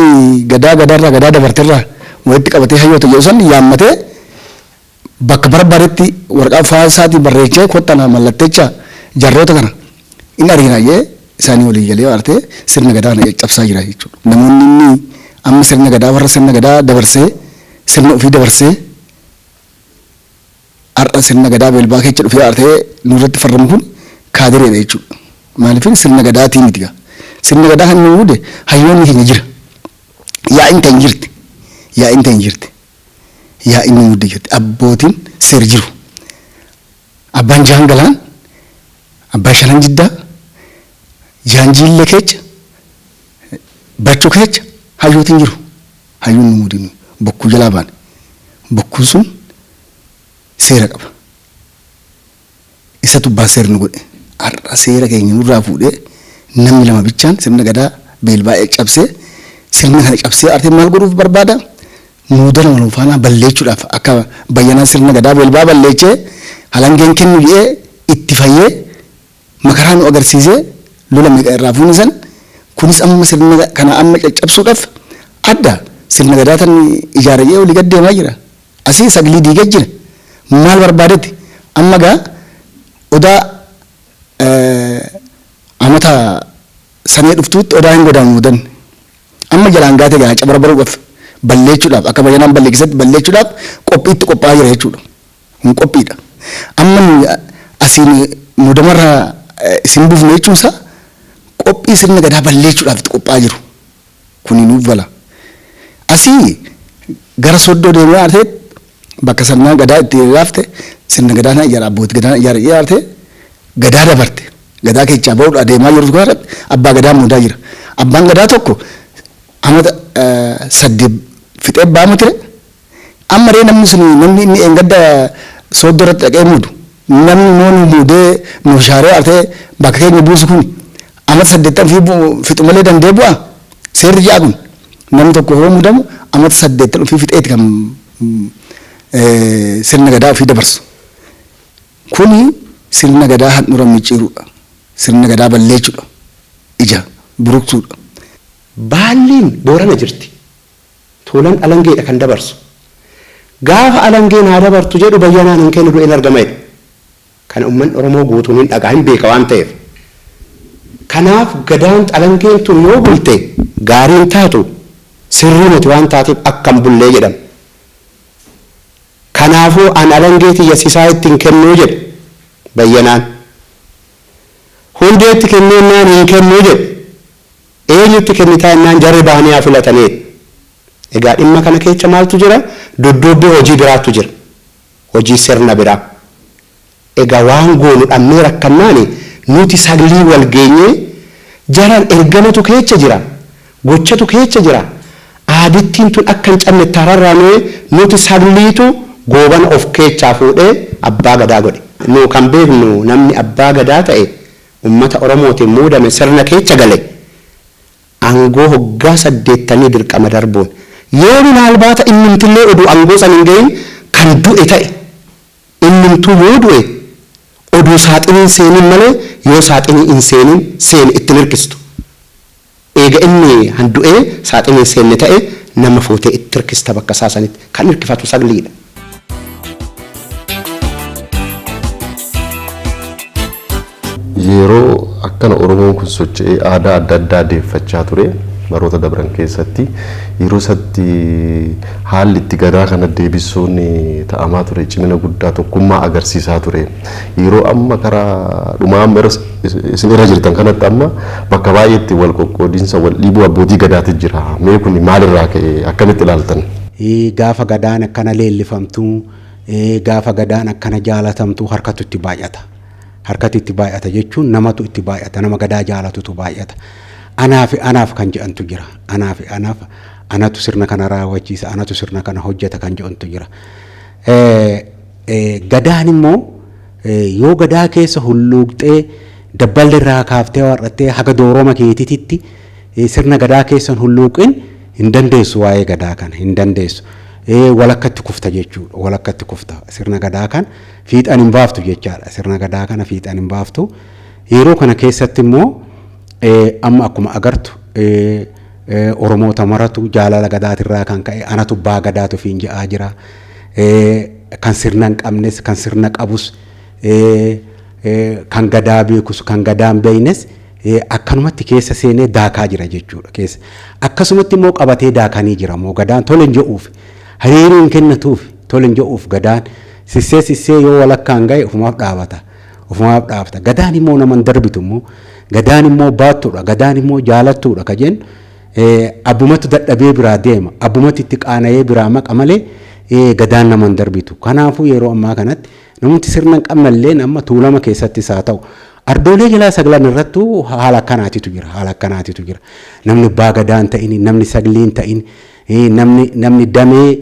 Speaker 4: gadaarraa gadaa dabarteerraa walitti qabatee hayyoota jedhu san yaammatee bakka barbaadetti waraqaa faasaatii barreechee kottanaa mallatteecha jarroota kana inni arginaa jee isaanii walii galee waartee sirna gadaa kana cabsaa jira jechuudha. Namoonni inni amma sirna gadaa warra sirna gadaa dabarsee sirna ofii dabarsee har'a sirna gadaa beelbaa keessa dhufee waartee nurratti farramu kun kaadireedha jechuudha. Maaliifin sirna gadaatii miti gaa. Sirna gadaa kan nu wude hayyoonni keenya jira. Yaa'in ta'in jirti. Yaa'in nu wude jirti. Abbootiin seera jiru. Abbaan jaangalaan abbaan shanan jiddaa jaanjiillee keessa bachuu keessa hayyootiin jiru. hayyuun nu muudinu bokkuu jalaa baane bokkuu sun seera qaba isa tubbaa seera nu godhe har'a seera keenya nurraa fuudhee namni lama bichaan sirna gadaa beelbaa'ee cabsee sirna kana cabsee arte maal godhuuf barbaada muudana wal faana balleechuudhaaf akka bayyanaa sirna gadaa beelbaa balleechee halangeen kennu jedhee itti fayyee makaraa nu agarsiisee lola meeqa irraa fuunisan kunis amma sirna kana amma caccabsuudhaaf adda sirna gadaa tan ijaaree olii gad deemaa jira asii saglii diigee jira maal barbaadetti amma gaa odaa amata sanee dhuftuutti odaa hin godaan muudan amma jalaan gaatee gaa cabarbaruudhaaf balleechuudhaaf akka bayyanaan balleessisetti balleechuudhaaf qophiitti qophaa'aa jira jechuudha kun qophiidha amma asiin muudamarra isin buufne jechuunsa qophii sirna gadaa balleechuudhaaf itti qophaa'aa jiru kuni nuuf bala asii gara soddoo deemee arte bakka sirna gadaa itti raafte sirna gadaa na ijaara abbootii gadaa ijaara ijaarte gadaa dabarte gadaa keechaa ba'uudha deemaa jiru kanarratti abbaa gadaa muudaa jira abbaan gadaa tokko amata 8 fixee ba'amu ture amma ree namni sun namni inni engadda soddoo irratti dhaqee muudu namni noonu muudee nu shaaree arte bakka keenya buusu kun amata 8 fixu malee dandee bu'a seerri jaa kun namni tokko yoo muudamu amata 8 fixeeti kan sirna gadaa ofii dabarsu kuni sirna gadaa handhuura micciiruudha sirna gadaa balleechuudha ija buruqsuudha.
Speaker 5: Baalliin Boorana jirti toolan alangeedha kan dabarsu gaafa alangeen haa dabartu jedhu bayyanaan hin kennu du'een argameedha kana umman Oromoo guutuun hin dhagaa hin beeka waan ta'eef kanaaf gadaan alangeen tun yoo bulte gaariin taatu sirrii nuti waan taateef akkam bullee jedhama. Kanaafuu an alangeeti yasisaa ittiin kennuu jedhe bayyanaan hundeetti kenneennaan hin kennuu jedhe eenyutti kennitaa innaan jarri baanii haa filatanii egaa dhimma kana keessa maaltu jira doddobbee hojii biraattu jira hojii sirna biraa egaa waan goonu dhabnee rakkannaani nuti saglii wal geenyee jaran ergamatu keessa jira gochatu keessa jira aadittiin tun akka hin cabne tararraanee nuti sagliitu goobana of keechaa fuudhee abbaa gadaa godhe nu kan beeknu namni abbaa gadaa ta'e ummata Oromootiin muudame sirna keessa gale angoo hoggaa 8 dirqama darbuun yoo maalbaata innimtillee oduu angoo san hin gahin kan du'e ta'e innimtuu yoo du'e oduu saaxiniin seeniin malee yoo saaxinii hin seeniin seen ittiin hirkistu eega inni han du'ee saaxiniin seenne ta'e nama fuutee itti hirkista bakka saasanitti kan hirkifatu sagliidha.
Speaker 1: Yeroo akkana Oromoon kun socho'ee aadaa adda addaa deeffachaa ture baroota dabran keessatti yeroo satti haalli itti gadaa kana deebisuun ta'amaa ture cimina guddaa tokkummaa agarsiisaa ture yeroo amma karaa dhumaa amma isin irra jirtan kanatti amma bakka baay'eetti wal qoqqoodiinsa wal dhiibuu abbootii gadaatti jira mee kun maalirraa ka'e akkamitti ilaaltan?
Speaker 6: Gaafa gadaan akkana leellifamtu gaafa gadaan akkana jaalatamtu harkatu itti baay'ata. Harkatti itti baay'ata jechuun namatu itti baay'ata nama gadaa jaalatutu baay'ata anaaf kan jedhantu jira anaaf anatu sirna kana raawwachiisa anatu sirna kana hojjeta kan jedhantu jira gadaan immoo yoo gadaa keessa hulluuqxee dabballi irraa kaaftee warrattee haga dooroma keetitti sirna gadaa keessan hulluuqin hin dandeessu waa'ee gadaa kana hin dandeessu walakkatti kufta jechuudha walakkatti kufta sirna gadaa kan fiixan hin baaftu jechaadha sirna gadaa kana fiixan hin baaftu yeroo kana keessatti immoo amma akkuma agartu Oromoota maratu jaalala gadaatirraa kan ka'e anatu baa gadaatu fiin jedhaa jira kan sirna hin qabnes kan sirna qabus kan gadaa beekus kan gadaan beeynes akkanumatti keessa seenee daakaa jira jechuudha keessa akkasumatti immoo qabatee daakanii jira moo gadaan tolen jedhuuf hariiroo hin kennatuuf tolen jedhuuf gadaan sissee yoo walakkaan ga'e ofumaaf dhaabata gadaan immoo naman darbitu immoo gadaan immoo baattuudha gadaan immoo jaalattuudha ka jennu abbumatti dadhabee biraa deema abbumatti itti qaana'ee biraa maqa malee gadaan naman darbitu kanaafuu yeroo ammaa kanatti namni sirna hin qabnallee nama tuulama keessattis haa ta'u ardoolee jalaa saglan irrattu haala akkanaatitu jira namni baa gadaan ta'in namni sagliin ta'in namni damee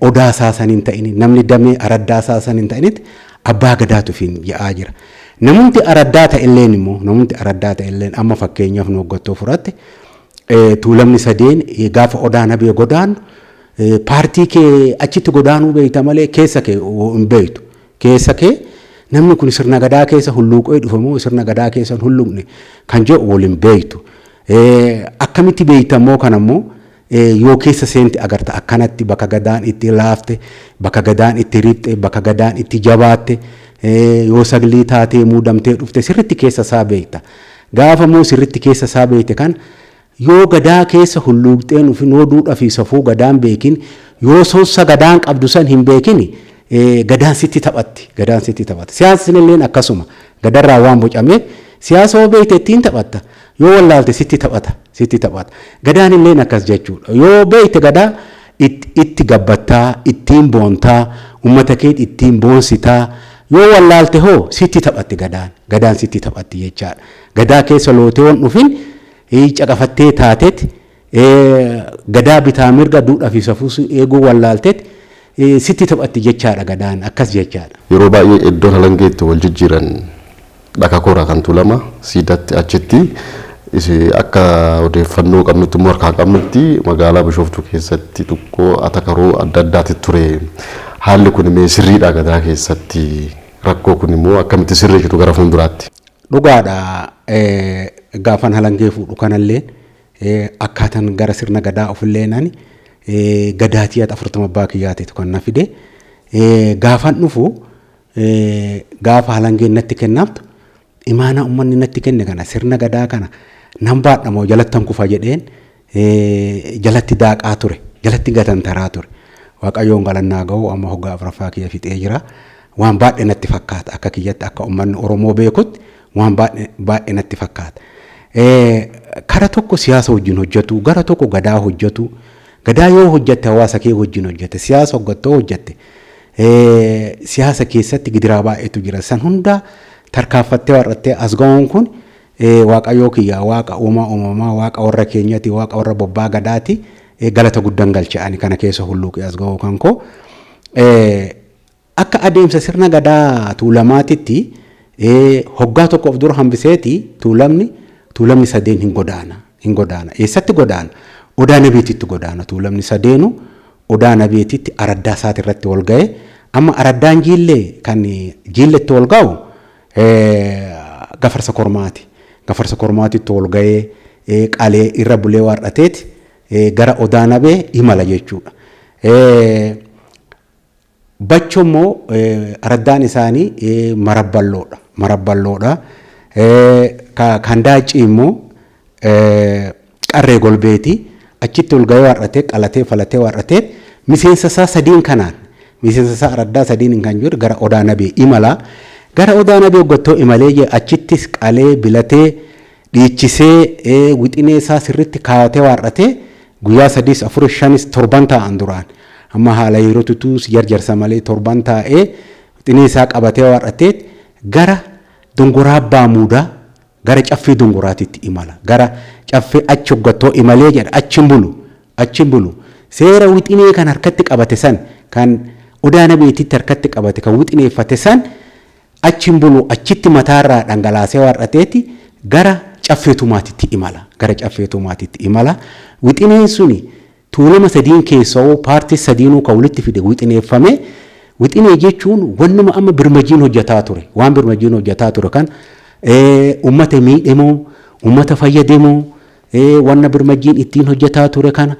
Speaker 6: odaa saasan hin ta'in namni damee araddaa saasan hin ta'initti abbaa gadaatu fiin yaa'aa jira. Namoonni araddaa ta'elleen immoo namoonni araddaa ta'elleen amma fakkeenyaaf nu hoggattoo furatte tuulamni sadeen gaafa odaa nabee godaanu paartii kee achitti godaanuu beeyta malee keessa kee hin beeytu. Keessa kee namni kun sirna gadaa keessa hulluuqee dhufamoo sirna gadaa keessa hin hulluqne kan jedhu waliin beeytu. Akkamitti beeytamoo kanammoo yoo keessa seenti agarta akkanatti bakka gadaan itti laafte bakka gadaan itti riphxe bakka gadaan itti jabaatte yoo saglii taatee muudamtee dhufte sirritti keessa isaa beekta. Gaafa moo sirritti keessa isaa beekte kan yoo gadaa keessa hulluuqxeen ufin yoo duudhaa fi safuu gadaan beekin yoo sossa gadaan qabdu san hin beekin gadaan sitti taphatti gadaan sitti taphata. Siyaasni illee akkasuma gadarraa waan bocameef siyaasa yoo beekte ittiin taphatta yoo wallaalte sitti taphata gadaan illee akkas jechuudha. Yoo beekte gadaa itti gabbattaa ittiin boontaa uummata kee ittiin boonsitaa yoo wallaalte hoo sitti taphatti gadaan sitti taphatti jechaadha. Gadaa keessa lootee waan dhufin caqafattee taatetti gadaa bitaa mirga duudhaa fi safuu eeguu wallaaltetti sitti taphatti jechaadha gadaan akkas jechaadha.
Speaker 1: Yeroo baay'ee iddoon halangeetti wal jijjiiran dhaka koraa kan tuulama siidatti achitti akka odeeffannoo qabnutti immoo harkaa qabnutti magaalaa Bishooftuu keessatti xiqqoo atakaroo adda addaatti ture. Haalli kun mee sirriidha gadaa keessatti rakkoo kun immoo akkamitti sirreessitu gara fuulduraatti?
Speaker 6: Dhugaadha gaafan halangee fuudhu kanallee akkaataan gara sirna gadaa ofillee nani gadaatii 40 baakiyyaatiitu kan na fide gaafan dhufu gaafa halangeen natti kennaaftu imaana ummanni natti kenne kana sirna gadaa kana nan baadhamoo jalattan kufa jedheen jalatti daaqaa ture jalatti gatantaraa ture. Waaqayyoon galannaa ga'u amma hoggaa afuraffaa kiyya fixee jira. Waan baay'ee natti fakkaata akka kiyyatti akka uummanni Oromoo beekutti waan baay'ee natti fakkaata. Kara tokko siyaasa wajjin hojjetu gara tokko gadaa hojjetu gadaa yoo hojjette hawaasa kee wajjin hojjette siyaasa hoggattoo hojjette siyaasa keessatti gidiraa baay'eetu jira. San hunda tarkaanfattee warrattee as ga'uun kun Waaqayyoo kiyyaa waaqa uumamaa waaqa warra keenyati waaqa warra bobbaa gadaati. Galata guddaan galcha'ani kana keessa hulluuqee as ga'uu kan koo akka adeemsa sirna gadaa tuulamaatitti hoggaa tokko of dura hambiseeti tuulamni sadeen hin godaana eessatti godaana odaa nabeetitti godaana tuulamni sadeenu odaa nabeetitti araddaa isaati irratti wal ga'e amma araddaan jiillee kan jiilletti wal ga'u gafarsa kormaatitti wal ga'ee qalee irra bulee waarrateeti. Gara odaa nabee imala jechuudha. Bacho immoo araddaan isaanii marabballoodha. Kan daacii immoo qarree golbeeti achitti ol ga'ee waarratee qalatee falatee waarratee miseensa isaa sadiin kanaan miseensa isaa araddaa sadiin kan jiru gara odaa nabee imala. Gara odaa nabee hoggattoo imalee achittis qalee bilatee dhiichisee wixinee isaa sirritti kaawatee waarratee guyyaa 3 4 5 7 ta'an duraan amma haala yeroo tutuus jarjarsa malee 7 ta'ee wixinee isaa qabatee waarratee gara dongoraa baamuudaa gara caffee dongoraatitti imala gara caffee achi hoggattoo imalee jedha achiin bulu seera wixinee kan harkatti qabate san kan odaa nabeetitti harkatti qabate kan wixineeffate san achiin bulu achitti mataarraa dhangalaasee waarrateeti gara caffeetumaatitti imala wixineen suni tuulama sadiin keessoo paartii sadiinuu kan walitti fide wixineeffame wixinee jechuun wannuma amma birmajiin hojjetaa ture kan ummata miidhamoo ummata fayyadamoo wanna birmajiin ittiin hojjetaa ture kana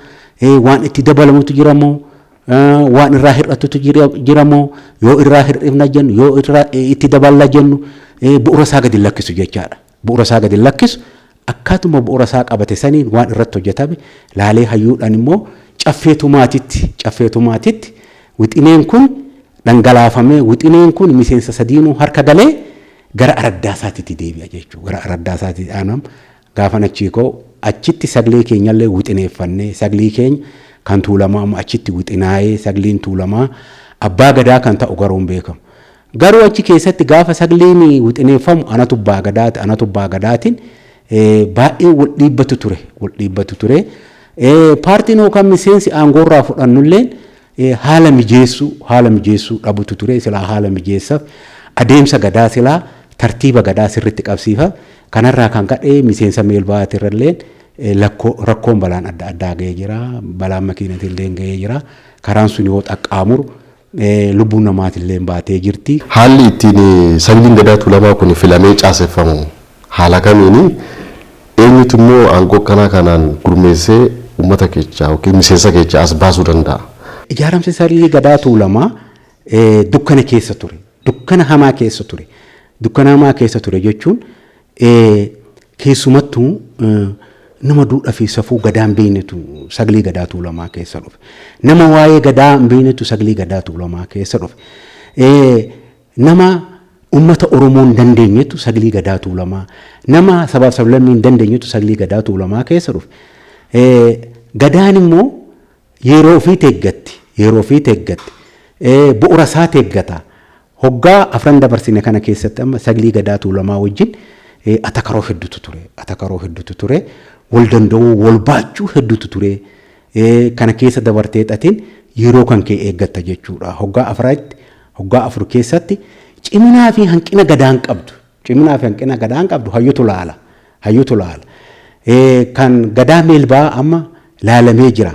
Speaker 6: waan itti dabalamutu jiramoo waan irraa hir'atutu jiramoo yoo irraa hir'ifna jennu yoo itti daballa jennu bu'uura isaa gadi lakkisu jechaadha. Bu'uura isaa gadi lakkisu akkaatuma bu'uura isaa qabate saniin waan irratti hojjetame laalee hayyuudhaan immoo caffeetumaatitti wixineen kun dhangalaafamee wixineen kun miseensa sadiinuu harka galee gara araddaa isaatitti deebi'a jechuudha. Gara araddaa isaatitti aanam gaafa achiikoo achitti saglee keenyallee wixineeffannee saglii keenya kan tuulamaa achitti wixinaayee sagliin tuulamaa abbaa gadaa kan ta'u garuu hin beekamu. Garuu achi keessatti gaafa sagliin wixineeffamu anatu abbaa gadaatiin baay'ee wal dhiibbatu ture. Paartiin yookaan miseensi aangoorraa fudhannulleen haala mijeessuu dhabutu ture silaa haala mijeessaaf adeemsa gadaa silaa tartiiba gadaa sirriitti qabsiifa kanarraa kan ka'e miseensa meelbaatirralleen rakkoon balaan adda addaa ga'ee jira balaan makiinatillee ga'ee jira karaan sun yoo xaqqaamuru lubbuun namaatillee baatee jirti.
Speaker 1: Haalli ittiin sagliin gadaa tuulamaa kun filamee caaseffamu haala kamiini eenyutu immoo aangoo kanaan gurmeessee uummata keechaa yookiin miseensa keechaa as baasuu danda'a?
Speaker 6: Ijaaramsi saglii gadaa tuulamaa dukkana keessa ture. Dukkana hamaa keessa ture. Dukkana hamaa keessa ture jechuun keessumattuu nama duudhaa fi safuu gadaan beeknetu saglii gadaa tuulamaa keessa dhufe. Nama waa'ee gadaa beeknetu saglii gadaa tuulamaa keessa dhufe. Nama ummata Oromoo hin dandeenyetu saglii gadaa tuulamaa. Nama sabaaf sablammii hin dandeenyetu saglii gadaa tuulamaa keessa dhufe. Gadaan immoo yeroo ofii teeggatti. Bu'uura isaa teeggata. Hoggaa afran dabarsine kana keessatti amma saglii gadaa tuulamaa wajjin atakaroo hedduutu ture. Wal danda'uu wal baachuu hedduutu ture. Kana keessa dabartee xatiin yeroo kan kee eeggatta jechuudha. Hoggaa afur keessatti ciminaa fi hanqina gadaan qabdu hayyutu laala. Kan gadaa meelbaa amma laalamee jira.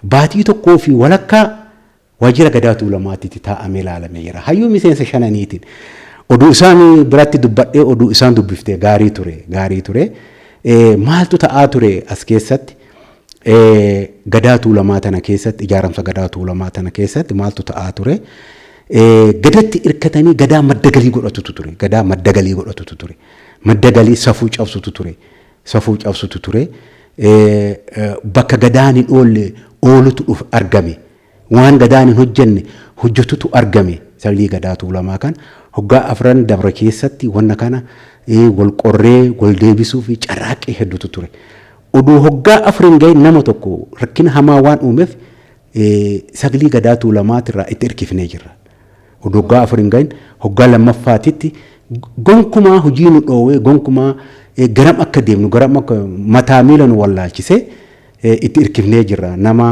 Speaker 6: Baatii tokkoo fi walakkaa waajjira gadaa tuulamaatitti taa'amee laalamee jira. Hayyuu miseensa shananiitiin. Oduu isaan biratti dubbadhee oduu isaan dubbiftee gaarii ture. Maaltu ta'aa ture as keessatti gadaa tuulamaa tana keessatti ijaaramsa gadaa tuulamaa tana keessatti maaltu ta'aa ture gadatti irkatanii gadaa maddagalii godhatutu ture. Maddagalii safuu cabsutu ture. Bakka gadaan hin oolle oolutu argame. Waan gadaan hin hojjenne hojjetutu argame. Saglii gadaa tuulamaa kan hoggaa afran dabra keessatti wanna kana wal qorree wal deebisuu fi carraaqqee hedduutu ture. Oduu hoggaa afran ga'e nama tokko rakkina hamaa waan uumeef saglii gadaa tuulamaatirraa itti hirkifnee jirra. Oduu hoggaa afran ga'e hoggaa lammaffaatitti gonkumaa hojii nu dhoowwee gonkumaa garam akka deemnu garam akka mataa miila nu wallaalchisee itti hirkifnee jirra. Nama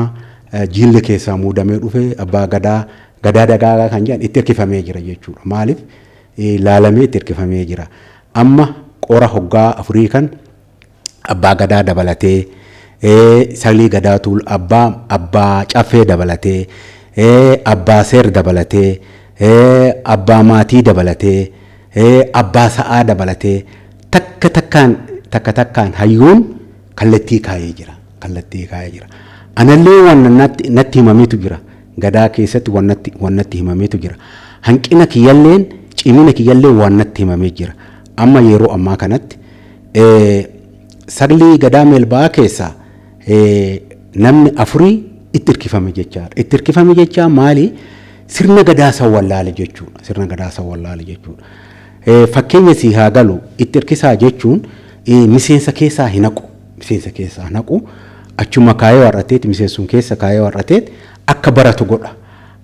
Speaker 6: jiilli keessaa muudamee dhufe abbaa gadaa dagaagaa kan jedhan itti hirkifamee jira jechuudha. Maaliif laalamee itti hirkifamee jira. Amma qora hoggaa afurii kan abbaa gadaa dabalatee saglii gadaa tuul abbaa caffee dabalatee abbaa seer dabalatee abbaa maatii dabalatee abbaa sa'aa dabalatee takka takkaan hayyuun kallattii kaayee jira. Anallee waan natti himameetu jira. Gadaa keessatti wannatti himameetu jira. Hanqina kiyyalleen cimina kiyyalleen waan natti himamee jira. Amma yeroo ammaa kanatti saglii gadaa meelbaa keessaa namni afurii itti hirkifame jechaadha. Itti hirkifame jechaa maali? Sirna gadaa sawwallaale jechuudha. Fakkeenya si haa galu itti hirkisaa jechuun miseensa keessaa hin naqu. Achuma kaayee warrateet miseensuun keessa kaayee warrateet akka baratu godha.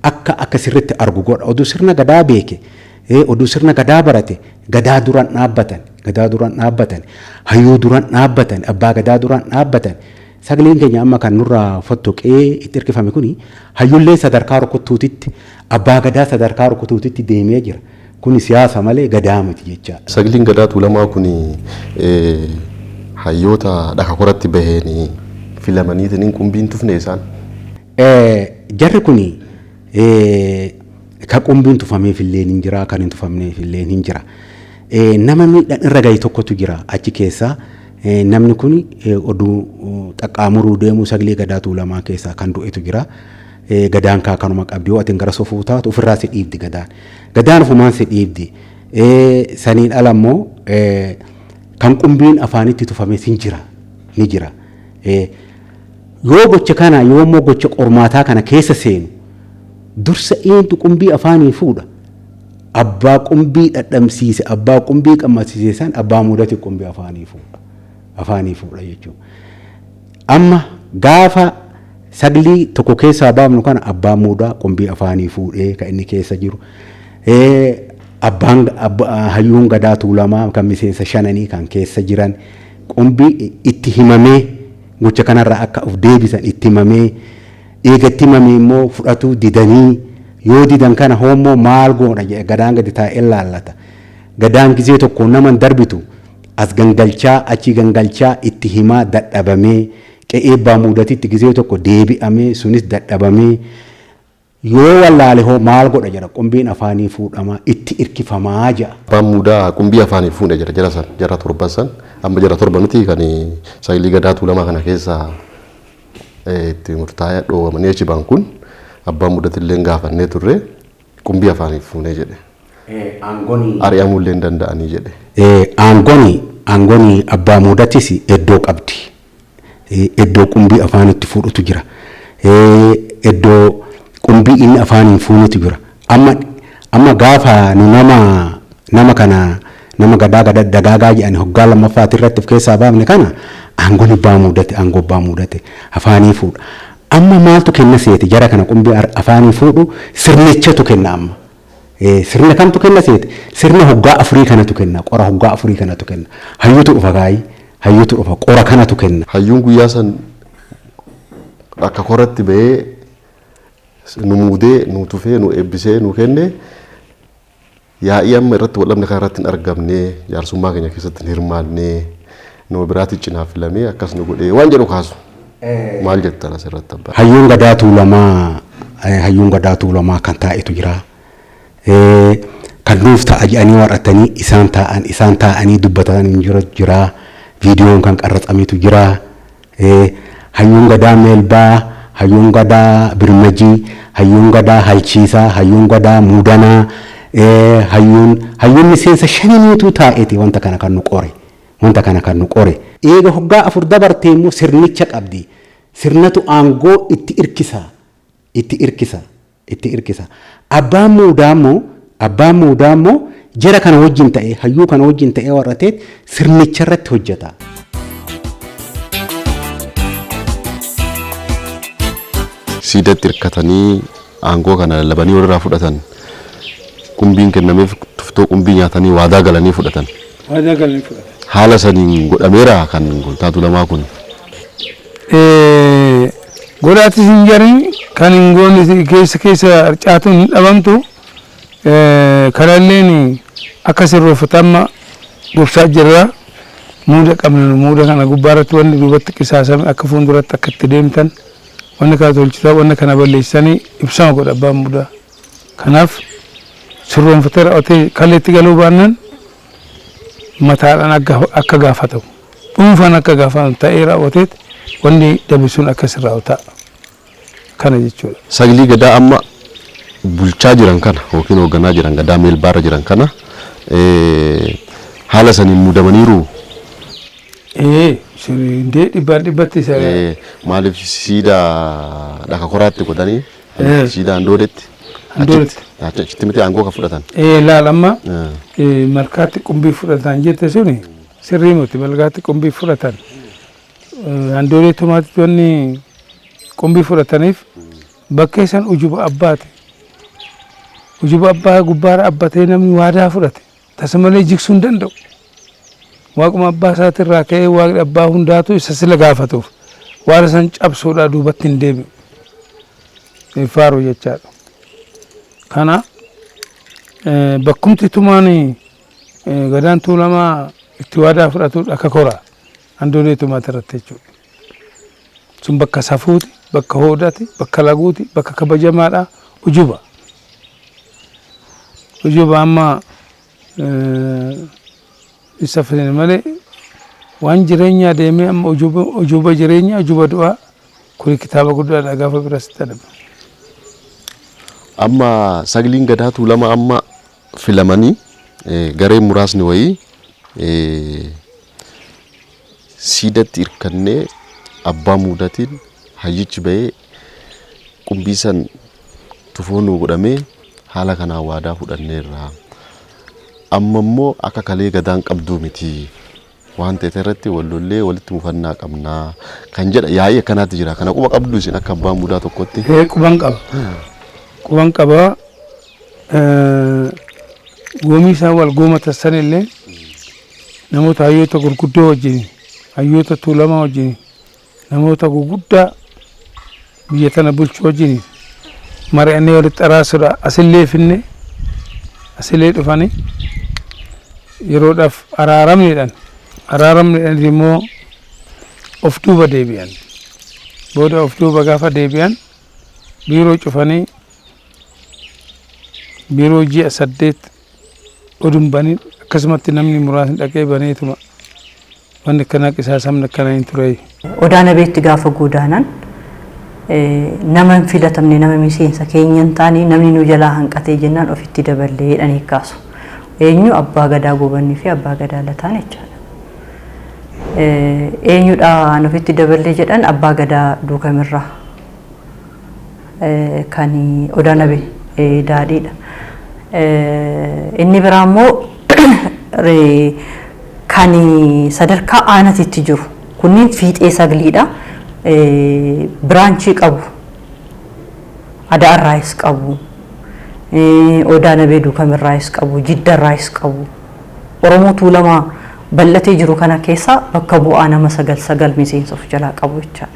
Speaker 6: Akka sirriitti argu godha. Oduu sirna gadaa beeke. Oduu sirna gadaa barate gadaa duraan dhaabbatan hayyuu duraan dhaabbatan abbaa gadaa duraan dhaabbatan sagleen keenya amma kan nurraa fottoqee itti hirkifame kuni hayyullee sadarkaa rukutuutitti abbaa gadaa sadarkaa rukutuutitti deemee jira. Kuni siyaasa malee gadaa miti jecha.
Speaker 1: Sagliin gadaa tuulamaa kuni hayyoota dhaka koratti baheen filamaniitiin qumbiin tufne isaan.
Speaker 6: Jarri kuni ka qumbiin tufameef illee hin jira kan hin tufamneef illee hin jira. Nama miidhaan irra gahe tokkotu jira achi keessaa. Namni kun oduu xaqqaamuruu deemu saglee gadaa tuulamaa keessaa kan du'etu jira. Gadaan kanuma qabdi yoo atin gara sofuu taatu ofirraa si dhiibdi gadaan. Gadaan ofumaan si dhiibdi. Saniin ala immoo kan qumbiin afaanitti tufames ni jira. Yoo gocha kana yoo immoo gocha qormaataa kana keessa seenu dursa eentu qumbii afaanii fuudha. Abbaa qumbii dhadhamsiise abbaa qumbii qammasiise san abbaa mudate qumbii afaanii fuudha jechuudha. Amma gaafa saglii tokko keessaa baafnu kana abbaa mudaa qumbii afaanii fuudhee kan inni keessa jiru. Abbaan hayyuun gadaa tuulamaa kan miseensa shananii kan keessa jiran qumbii itti himamee gocha kanarraa akka of deebisan itti himamee eega itti himamee immoo fudhatu didanii yoo didan kana hoommoo maal goona jedhe gadaan gadi taa'ee laallata. Gadaan gisee tokko nama darbitu as gangalchaa achi gangalchaa itti himaa dadhabamee qe'ee baamudatitti gisee tokko deebi'amee sunis dadhabamee yoo wallaale hoo maal godha jedha qumbiin afaanii fuudhama itti irkifamaa jedha.
Speaker 1: Abbaan muudaa qumbii afaanii fuudhe jedha jara san jara torban san amma jara torbanuti kan Saglii Gadaa Tuulamaa kana keessa itti murtaa'ee dhoowwamanii achi ba'an kun abbaan muudatillee gaafannee turre qumbii afaanii fuudhee jedhe. Ari'amuullee hin danda'anii jedhe.
Speaker 6: Aangoni abbaa muudatis iddoo qabdi. Iddoo qumbii afaanitti fuudhutu jira. Iddoo qumbii inni afaaniin fuudhutu jira. Amma gaafa nu nama kana nama gadaa dagaagaa jedhanii hoggaa lammaffaati irratti of keessaa baafne kana aangoo abbaa muudate afaanii fuudha. Amma maaltu kenna seeti jara kana qumbii afaanii fuudhu sirnichatu kenna amma. Sirna kamtu kenna seeti sirna hoggaa afurii kanatu kenna qora hoggaa afurii kanatu kenna hayyuutu dhufa gaayii hayyuutu dhufa qora kanatu kenna.
Speaker 1: Hayyuun guyyaa san akka koratti ba'ee nu muudee nu tufee nu eebbisee nu kenne yaa'ii amma irratti wal'amne kan irratti hin argamne jaarsummaa keenya keessatti hin hirmaanne nama biraatti cinaa filamee akkas nu godhee waan jedhu kaasu maal jettan asirratti abbaa.
Speaker 6: Hayyuun Gadaa Tuulamaa kan taa'etu jira. Kan nuuf ta'a jedhanii warratanii isaan taa'anii dubbatanii jira. Viidiyoon kan qarratsametu jira. Hayyuun Gadaa Meelbaa, Hayyuun Gadaa Birmajii, Hayyuun Gadaa Halchiisaa, Hayyuun Gadaa Muudanaa, hayyuun miseensa shaniitu taa'eeti wanta kana kan nu qore. Wanta kana kan nu qore. Eega hoggaa afur dabartee immoo sirnicha qabdi. Sirnatu aangoo itti irkisa. Abbaan muudaa immoo jara kana wajjin ta'ee hayyuu kana wajjin ta'ee warratee sirnicha irratti hojjeta.
Speaker 1: Siidatti hirkatanii aangoo kana lallabanii walirraa fudhatan qumbiin kennameef tuftoo qumbii nyaatanii waadaa galanii fudhatan. Haala saniin godhameera kan Gontaa Tuulamaa kun.
Speaker 7: Godhaatti hin jarin kan hin goone keessa harcaatuun hin dhabamtu kanalleen akka sirreeffatama gobsaa jirra muuda qabna muuda kana gubbaarratti wanni duubatti qisaasame akka fuulduratti akka itti deemtan wanni kana tolchisaa wanni kana balleessanii ibsama godha abbaan muudaa kanaaf sirreeffatee raawwatee kalleetti galuu baannaan mataadhaan akka gaafatamu dhuunfaan akka gaafatamu ta'ee raawwatee wanni dabisuun akkas raawwata kana jechuudha.
Speaker 1: Saglii Gadaa amma bulchaa jiran kana yookiin hoogganaa jiran Gadaa Meelbaarra jiran kana haala saniin muudamaniiru.
Speaker 7: Sirriindee dhibbatti isa.
Speaker 1: Maaliif siidaa dhaka koraatti godhanii siidaa handoodetti. Achitti miti aangoo kan fudhatan.
Speaker 7: Laal amma malkaatti qumbii fudhatan jette suni sirrii miti malkaatti qumbii fudhatan. Handoodee tumaatti wanni qumbii fudhataniif bakka isaan ujuba abbaati. Ujuba abbaa gubbaara abbatee namni waadaa fudhate tasa malee jigsuu hin danda'u. Waaquma abbaa isaatirraa ka'ee waaqni abbaa hundaatu isa sila gaafatuuf waan isaan cabsuudhaa duubatti hin deebi'u. Faaruu jechaadha. Kana bakkumti tumaan Gadaan Tuulamaa itti waadaa fudhatu akka koraa. Handoodee tumaati irratti jechuudha. Sun bakka safuuti, bakka hoodaati, bakka laguuti, bakka kabajamaadha, ujuba. Ujuba amma isa fedhan malee waan jireenyaa deemee amma ujuba jireenyaa, ujuba du'aa kuni kitaaba guddaadha gaafa biras jedhama.
Speaker 1: Amma Sagliin Gadaa Tuulamaa amma filamanii garee muraasni wayii siidatti hirkannee abbaa muudatiin hayyichi ba'ee qumbii san tufoonuu godhamee haala kanaan waadaa fudhanneerra. Amma immoo akka kalee gadaan qabduu miti waan ta'e irratti wallollee walitti mufannaa qabnaa kan jedha yaa'ii akkanaatti jira. Kana quba qabdu isin akka abbaa muudaa tokkotti.
Speaker 7: Quban qaba. Quban qaba. Goomii isaan wal gooma tassan illee namoota hayyoota gurguddoo wajjin hayyoota Tuulamaa wajjin namoota guguddaa biyya tana bulchuu wajjin mari'annee walitti araarsuudha asillee finne asillee dhufanii yeroodhaaf araaramneedhaan immoo of duuba deebi'an. Booda of duuba gaafa deebi'an biiroo cufanii biiroo ji'a 8 odun banii akkasumatti namni muraasni dhaqee baneetuma wanni akkanaa qisaasamni akkanaa hin ture.
Speaker 8: Odaana beetti gaafa godaanan nama hin filatamne nama miseensa keenya hin taane namni nu jalaa hanqatee jennaan ofitti daballee jedhanii kaasu. Eenyu abbaa gadaa gobannii fi abbaa gadaa lataan jechaadha. Eenyudha ofitti daballee jedhan abbaa gadaa duukamirraa kan odaana bee daadhiidha. Inni biraa immoo kan sadarkaa aanatitti jiru kunniin fiixee sagliidha. Biraanchii qabu adaarraayis qabu odaana bee duukamirraayis qabu jiddarraayis qabu Oromoo Tuulamaa bal'atee jiru kana keessa bakka bu'aa nama 9 miseensa of jalaa qabu jechaadha.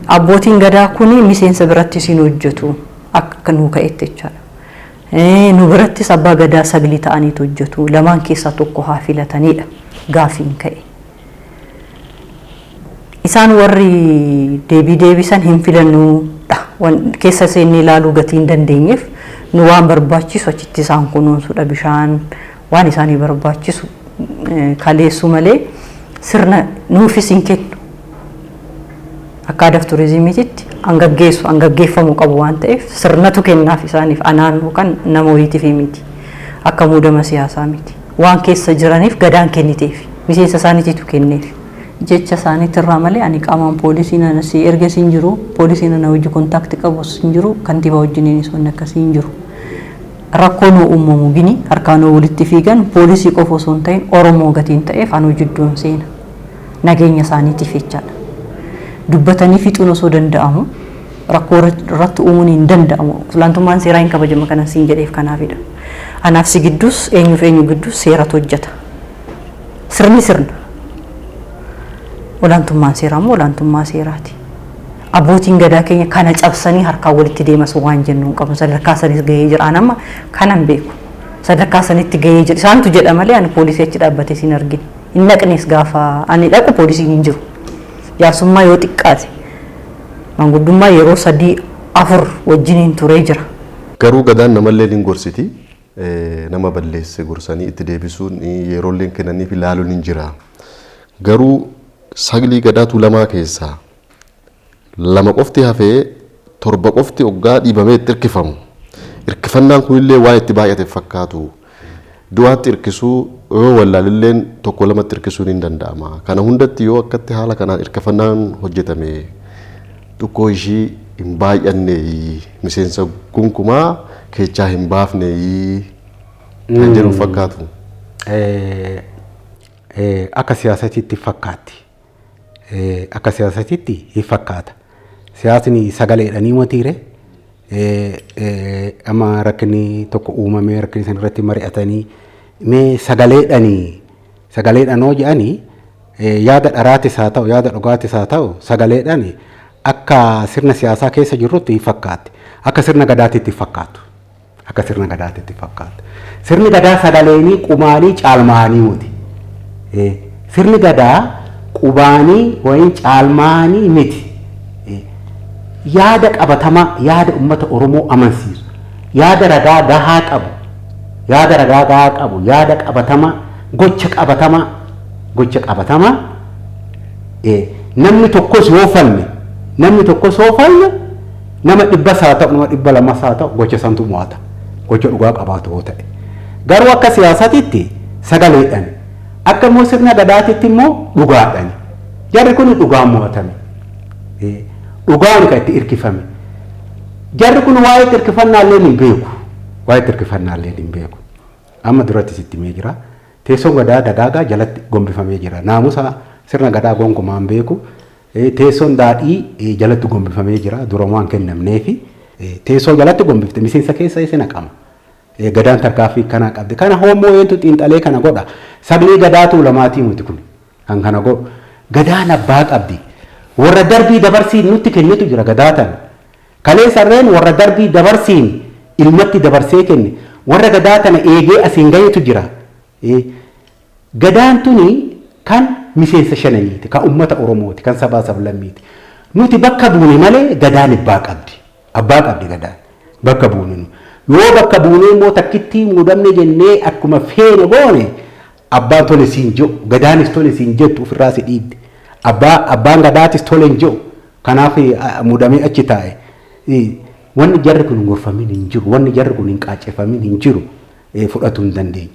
Speaker 8: Abbootiin gadaa kuni miseensa biratti siin hojjetu akka nu ka'etti jechaadha. Nu birattis abbaa gadaa 9 ta'aniitu hojjetu lamaan keessaa tokko haa filatanidha gaafiin ka'e. Isaan warri deebisan hin filannudha keessa seennee ilaaluu gatii hin dandeenyeef nu waan barbaachisu achitti isaan kunuunsuudha bishaan waan isaanii barbaachisu kaleessu malee sirna nuufis hin kennu. Akka aadaa turizimiititti hangaggeeffamuu qabu waan ta'eef sirnatu kennaaf isaaniif anaannoo kan nama wayitiif miti akka muudama siyaasaa miti waan keessa jiraniif gadaan kenniteef miseensa isaaniitiitu kenneef jecha isaaniitirraa malee ani qaamaan poolisiin anasii erga siin jiru poolisiin ana wajji kontaakti qabu siin jiru kantiibaa wajjiniinis wanni akkasii hin jiru. Rakkoon uumamu gini harkaan walitti fiigan poolisii qofa osoo hin ta'in Oromoo gatiin ta'eef anuu jidduun seena nageenya isaaniitiif jechaadha. Dubbatanii fixuun osoo danda'amu rakkoo irratti uumuun hin danda'amu. Olaantummaan seeraa hin kabajama kana siin jedheef kanaafidha. Anaaf si gidduus eenyuuf eenyu gidduus seeratu hojjeta. Sirni sirna. Olaantummaan seeraa immoo olaantummaa seeraati. Abbootiin gadaa keenya kana cabsanii harkaan walitti deemas waan jennu hin qabu. Sadarkaa sanis gahee jira. Ani amma kanan beeku. Sadarkaa sanitti gahee jira. Isaantu jedha malee ani poolisii achi dhaabbatee siin argine. Hin dhaqnees gaafa ani dhaqu poolisiin hin jiru. Jaarsummaa yoo xiqqaate manguddummaa yeroo 3-4 wajjiniin turee jira.
Speaker 1: Garuu gadaan namallee hin gorsiti. Nama balleesse gorsanii itti deebisuun yeroolleen kennaniif ilaaluun hin jira. Garuu saglii gadaa Tuulamaa keessaa 2 qofti hafee 7 qofti hoggaa dhiibamee itti hirkifamu. Hirkifannaan kunillee waan itti baay'ate fakkaatu. Du'aatti hirkisuu yoo wallaalilleen 1-2 hirkisuun hin danda'ama. Kana hundatti yoo akkatti haala kanaan hirkifannaan hojjetame tokko ishii hin baay'anne miseensa gunkumaa keechaa hin baafne kan jedhu fakkaatu.
Speaker 6: Akka siyaasatiitti fakkaatti. Akka siyaasatiitti hin fakkaata. Siyaasni sagaleedhanii motiire amma rakkinni tokko uumamee rakkinni san irratti mari'atanii mee sagaleedhaan hoo jedhanii yaada dharaatis haa ta'u yaada dhugaatis haa ta'u sagaleedhaan akka sirna siyaasaa keessa jirrutti hin fakkaatti. Akka sirna gadaatiitti fakkaatu. Akka sirna gadaatiitti fakkaatu. Sirni gadaa sagaleenii qumaanii caalmaanii muti. Sirni gadaa qubaanii wayin caalmaanii miti. Yaada qabatamaa yaada ummata Oromoo amansiisu. Yaada ragaa gahaa qabu. Yaada ragaa gahaa qabu. Yaada qabatamaa gocha qabatamaa namni tokkos yoo falme nama 100 haa ta'u nama 200 haa ta'u gocha santu mo'ata. Gocha dhugaa qabaatu yoo ta'e. Garuu akka siyaasatitti sagaleedhaan akka immoo sirna gadaatitti immoo dhugaadhaan. Jarri kun dhugaan mo'atame. Dhugaan kan itti hirkifame. Jarri kun waa'ee itti hirkifannaallee hin beeku. Waa'ee itti hirkifannaallee hin beeku. Amma duratti sitti mee jira. Teessoon gadaa dagaagaa jalatti gombifamee jira. Naamusa sirna gadaa gonkumaan beeku. Teessoon daadhii jalatti gombifamee jira. Dura waan kennamneefi teessoo jalatti gombifte miseensa keessa isin haqama. Gadaan tarkaanfii kana qabdi. Kana hoommoo eentu xiinxalee kana godha. Saglee gadaa Tuulamaatii muti kun kan kana godhu. Gadaan abbaa qabdi. warra darbii dabarsiin nutti kennitu jira gadaatan. Kalee sarreen warra darbii dabarsiin ilmatti dabarsee kenne warra gadaatana eegee asiin gahetu jira. Gadaan tuni kan miseensa shananiiti, kan uummata Oromooti, kan sabaa sablammiiti. Nuti bakka buune malee gadaan abbaa qabdi. Abbaa qabdi gadaan. Bakka buune nu. Yoo bakka buune immoo takkitti muudamne jennee akkuma feene goone abbaan tole siin jiru, gadaanis tole siin jettu ofirraa si dhiibdi. Abbaan gadaatis tole hin jiru. Kanaaf muudamee achi taa'e. Wanni jarri kun hin gorfamin hin jiru, wanni jarri kun hin qaaceffamin hin jiru fudhatu hin dandeenye.